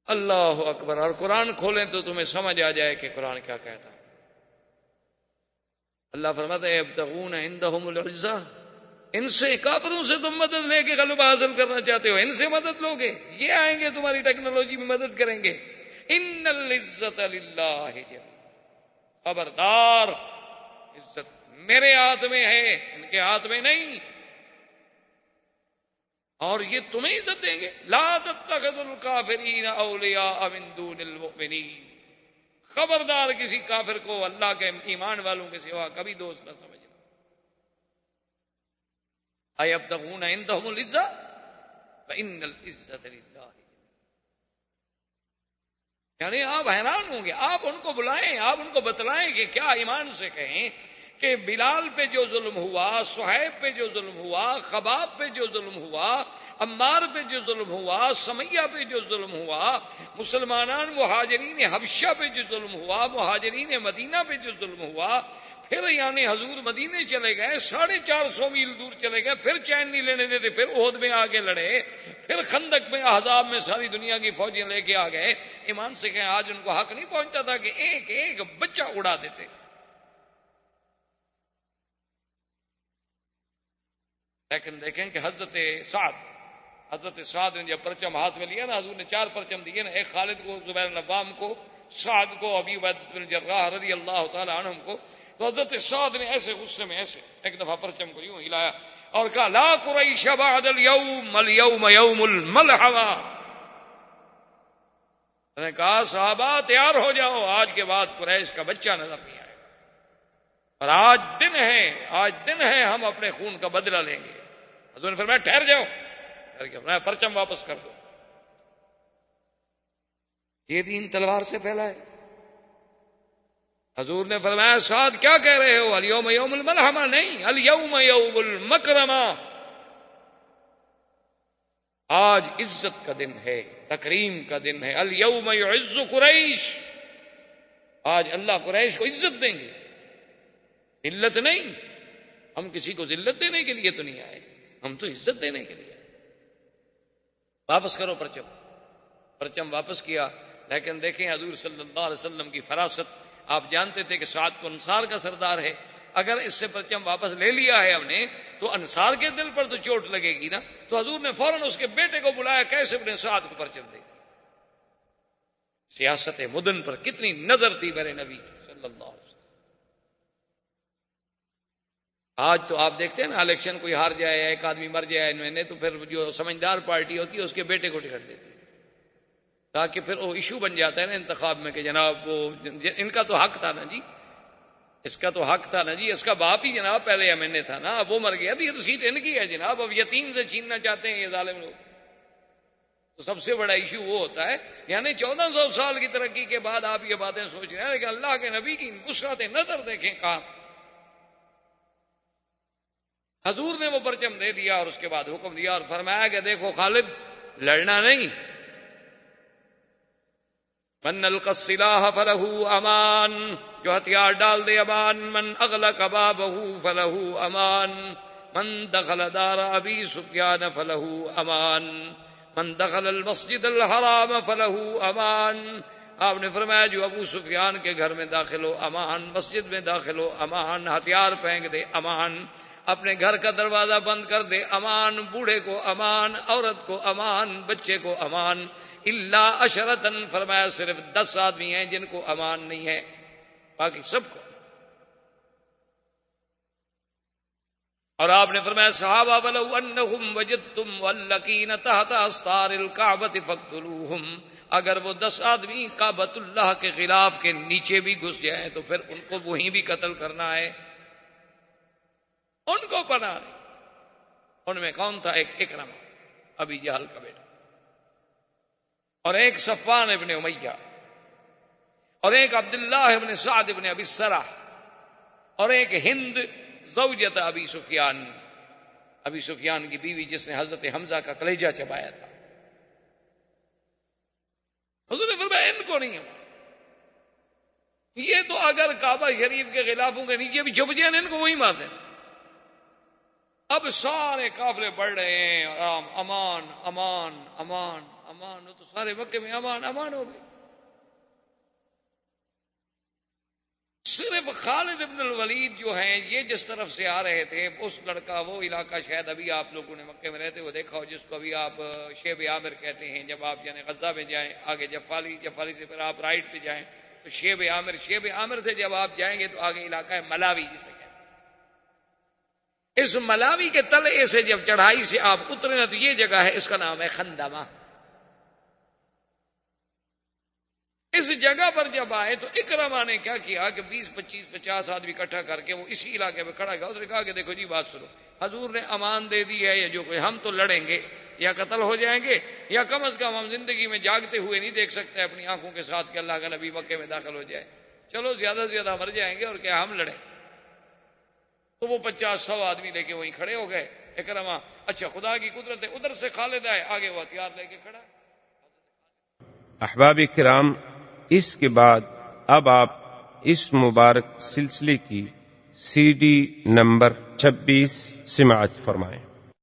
اللہ اکبر۔ اور قرآن کھولیں تو تمہیں سمجھ آ جائے کہ قرآن کیا کہتا ہے۔ اللہ فرماتا ہے یبتغون عندهم العزہ، ان سے، کافروں سے تم مدد لے کے غلبہ حاصل کرنا چاہتے ہو، ان سے مدد لوگے، یہ آئیں گے تمہاری ٹیکنالوجی میں مدد کریں گے۔ ان العزت للہ جميعا، خبردار عزت میرے ہاتھ میں ہے، ان کے ہاتھ میں نہیں۔ اور یہ تمہیں عزت دیں گے۔ لا تتخذوا الکافرین اولیاء من دون المؤمنین، خبردار کسی کافر کو اللہ کے ایمان والوں کے سوا کبھی دوست نہ سمجھنا۔ ایبتغون عندهم العزہ فإن العزة للہ۔ یعنی آپ حیران ہوں گے، آپ ان کو بلائیں، آپ ان کو بتلائیں کہ کیا ایمان سے کہیں کہ بلال پہ جو ظلم ہوا، صہیب پہ جو ظلم ہوا، خباب پہ جو ظلم ہوا، عمار پہ جو ظلم ہوا، سمیہ پہ جو ظلم ہوا، مسلمانان مہاجرین حبشہ پہ جو ظلم ہوا، مہاجرین مدینہ پہ جو ظلم ہوا، پھر یعنی حضور مدینے چلے گئے، 450 میل دور چلے گئے، پھر چین نہیں لینے دیتے، پھر احد میں آگے لڑے، پھر خندق میں احزاب میں ساری دنیا کی فوجیں لے کے آ گئے۔ ایمان سے کہیں آج ان کو حق نہیں پہنچتا تھا کہ ایک ایک بچہ اڑا دیتے؟ لیکن دیکھیں کہ حضرت سعد حضرت سعد نے جب پرچم ہاتھ میں لیا نا، حضور نے 4 پرچم دیے نا، ایک خالد کو، زبیر بن عوام کو، سعد کو، ابی عبیدہ بن جراح رضی اللہ تعالی عنہم کو، تو حضرت سعد نے ایسے غصے میں ایسے ایک دفعہ پرچم کو یوں ہلایا اور کہا لا قریش بعد اليوم اليوم یوم الملحمہ. میں نے کہا صحابہ تیار ہو جاؤ، آج کے بعد قریش کا بچہ نظر نہیں آئے، اور آج دن ہے ہم اپنے خون کا بدلہ لیں گے. حضور نے فرمایا ٹھہر جاؤ، فرمایا پرچم واپس کر دو. یہ دین تلوار سے پھیلا ہے. حضور نے فرمایا سعد کیا کہہ رہے ہو، الیوم یوم الملحمہ نہیں، الیوم یوم المکرمہ. آج عزت کا دن ہے، تکریم کا دن ہے. الیوم یعز قریش، آج اللہ قریش کو عزت دیں گے، ذلت نہیں. ہم کسی کو ذلت دینے کے لیے تو نہیں آئے، ہم تو عزت دینے کے لیے. واپس کرو پرچم واپس کیا. لیکن دیکھیں حضور صلی اللہ علیہ وسلم کی فراست، آپ جانتے تھے کہ سعد تو انصار کا سردار ہے، اگر اس سے پرچم واپس لے لیا ہے ہم نے تو انصار کے دل پر تو چوٹ لگے گی نا. تو حضور نے فوراً اس کے بیٹے کو بلایا، کیسے اپنے سعد کو پرچم دے. سیاست مدن پر کتنی نظر تھی میرے نبی کی صلی اللہ علیہ وسلم. آج تو آپ دیکھتے ہیں نا، الیکشن کوئی ہار جائے، ایک آدمی مر جائے میں نے، تو پھر جو سمجھدار پارٹی ہوتی ہے اس کے بیٹے کو ٹکٹ دیتی ہے، تاکہ پھر وہ ایشو بن جاتا ہے نا انتخاب میں کہ جناب وہ ان کا تو حق تھا نا جی، اس کا تو حق تھا نا جی، اس کا باپ ہی جناب پہلے ایم تھا نا، اب وہ مر گیا تو یہ تو سیٹ ان کی ہے جناب، اب یتیم سے چھیننا چاہتے ہیں یہ ظالم لوگ. تو سب سے بڑا ایشو وہ ہوتا ہے، یعنی 1400 سال کی ترقی کے بعد آپ یہ باتیں سوچ رہے ہیں، لیکن اللہ کے نبی کی وسعت نظر دیکھیں کہاں. حضور نے وہ پرچم دے دیا اور اس کے بعد حکم دیا اور فرمایا کہ دیکھو خالد، لڑنا نہیں. من القى السلاح فله امان، جو ہتھیار ڈال دے امان. من اغلق بابه فله امان، من دخل دار ابی سفیان فله امان، من دخل المسجد الحرام فله امان. آپ نے فرمایا جو ابو سفیان کے گھر میں داخل ہو امان، مسجد میں داخل ہو امان، ہتھیار پھینک دے امان، اپنے گھر کا دروازہ بند کر دے امان، بوڑھے کو امان، عورت کو امان، بچے کو امان. الا عشرتن، فرمایا صرف 10 آدمی ہیں جن کو امان نہیں ہے، باقی سب کو. اور آپ نے فرمایا صحابہ ولو انہم وجدتم واللکین تحت استار الکعبۃ فاقتلوہم، اگر وہ 10 آدمی کعبۃ اللہ کے خلاف کے نیچے بھی گھس جائیں تو پھر ان کو وہیں بھی قتل کرنا ہے، ان کو پناہ نہیں. ان میں کون تھا؟ ایک اکرمہ ابی جہل کا بیٹا، اور ایک صفوان ابن امیہ، اور ایک عبداللہ ابن سعد ابن ابی السرح، اور ایک ہند زوجت ابی سفیان کی بیوی جس نے حضرت حمزہ کا کلیجہ چبایا تھا. حضور نے فرمایا ان کو نہیں، یہ تو اگر کعبہ شریف کے غلافوں کے نیچے بھی چھپ جائیں ان کو وہی مار دیں. اب سارے قافلے بڑھ رہے ہیں، امان امان امان امان، تو سارے مکے میں امان امان ہو گئے. صرف خالد ابن الولید جو ہیں یہ جس طرف سے آ رہے تھے، اس لڑکا وہ علاقہ شاید ابھی آپ لوگوں نے مکے میں رہتے ہوئے دیکھا ہو، جس کو ابھی آپ شیب عامر کہتے ہیں. جب آپ یعنی غزہ میں جائیں آگے جفالی سے پھر آپ رائٹ پہ جائیں تو شیب عامر سے جب آپ جائیں گے تو آگے علاقہ ہے ملاوی جسے کہتے ہیں. اس ملاوی کے تلے سے جب چڑھائی سے آپ اترے نا تو یہ جگہ ہے، اس کا نام ہے خندمہ. اس جگہ پر جب آئے تو اکرمہ نے کیا کیا کہ 20 25 50 آدمی اکٹھا کر کے وہ اسی علاقے میں کھڑا گیا. اس نے کہا کہ دیکھو جی بات سنو، حضور نے امان دے دی ہے، یا جو کوئی ہم تو لڑیں گے یا قتل ہو جائیں گے، یا کم از کم ہم زندگی میں جاگتے ہوئے نہیں دیکھ سکتے اپنی آنکھوں کے ساتھ کہ اللہ کا نبی مکے میں داخل ہو جائے. چلو زیادہ سے زیادہ مر جائیں گے اور کیا ہم لڑیں. تو وہ 50-100 آدمی لے کے وہیں کھڑے ہو گئے. اکرمہ اچھا خدا کی قدرت ہے، ادھر سے خالد آئے، آگے وہ ہتھیار لے کے کھڑا. احباب کرام، اس کے بعد اب آپ اس مبارک سلسلے کی CD نمبر 26 سماعت فرمائیں.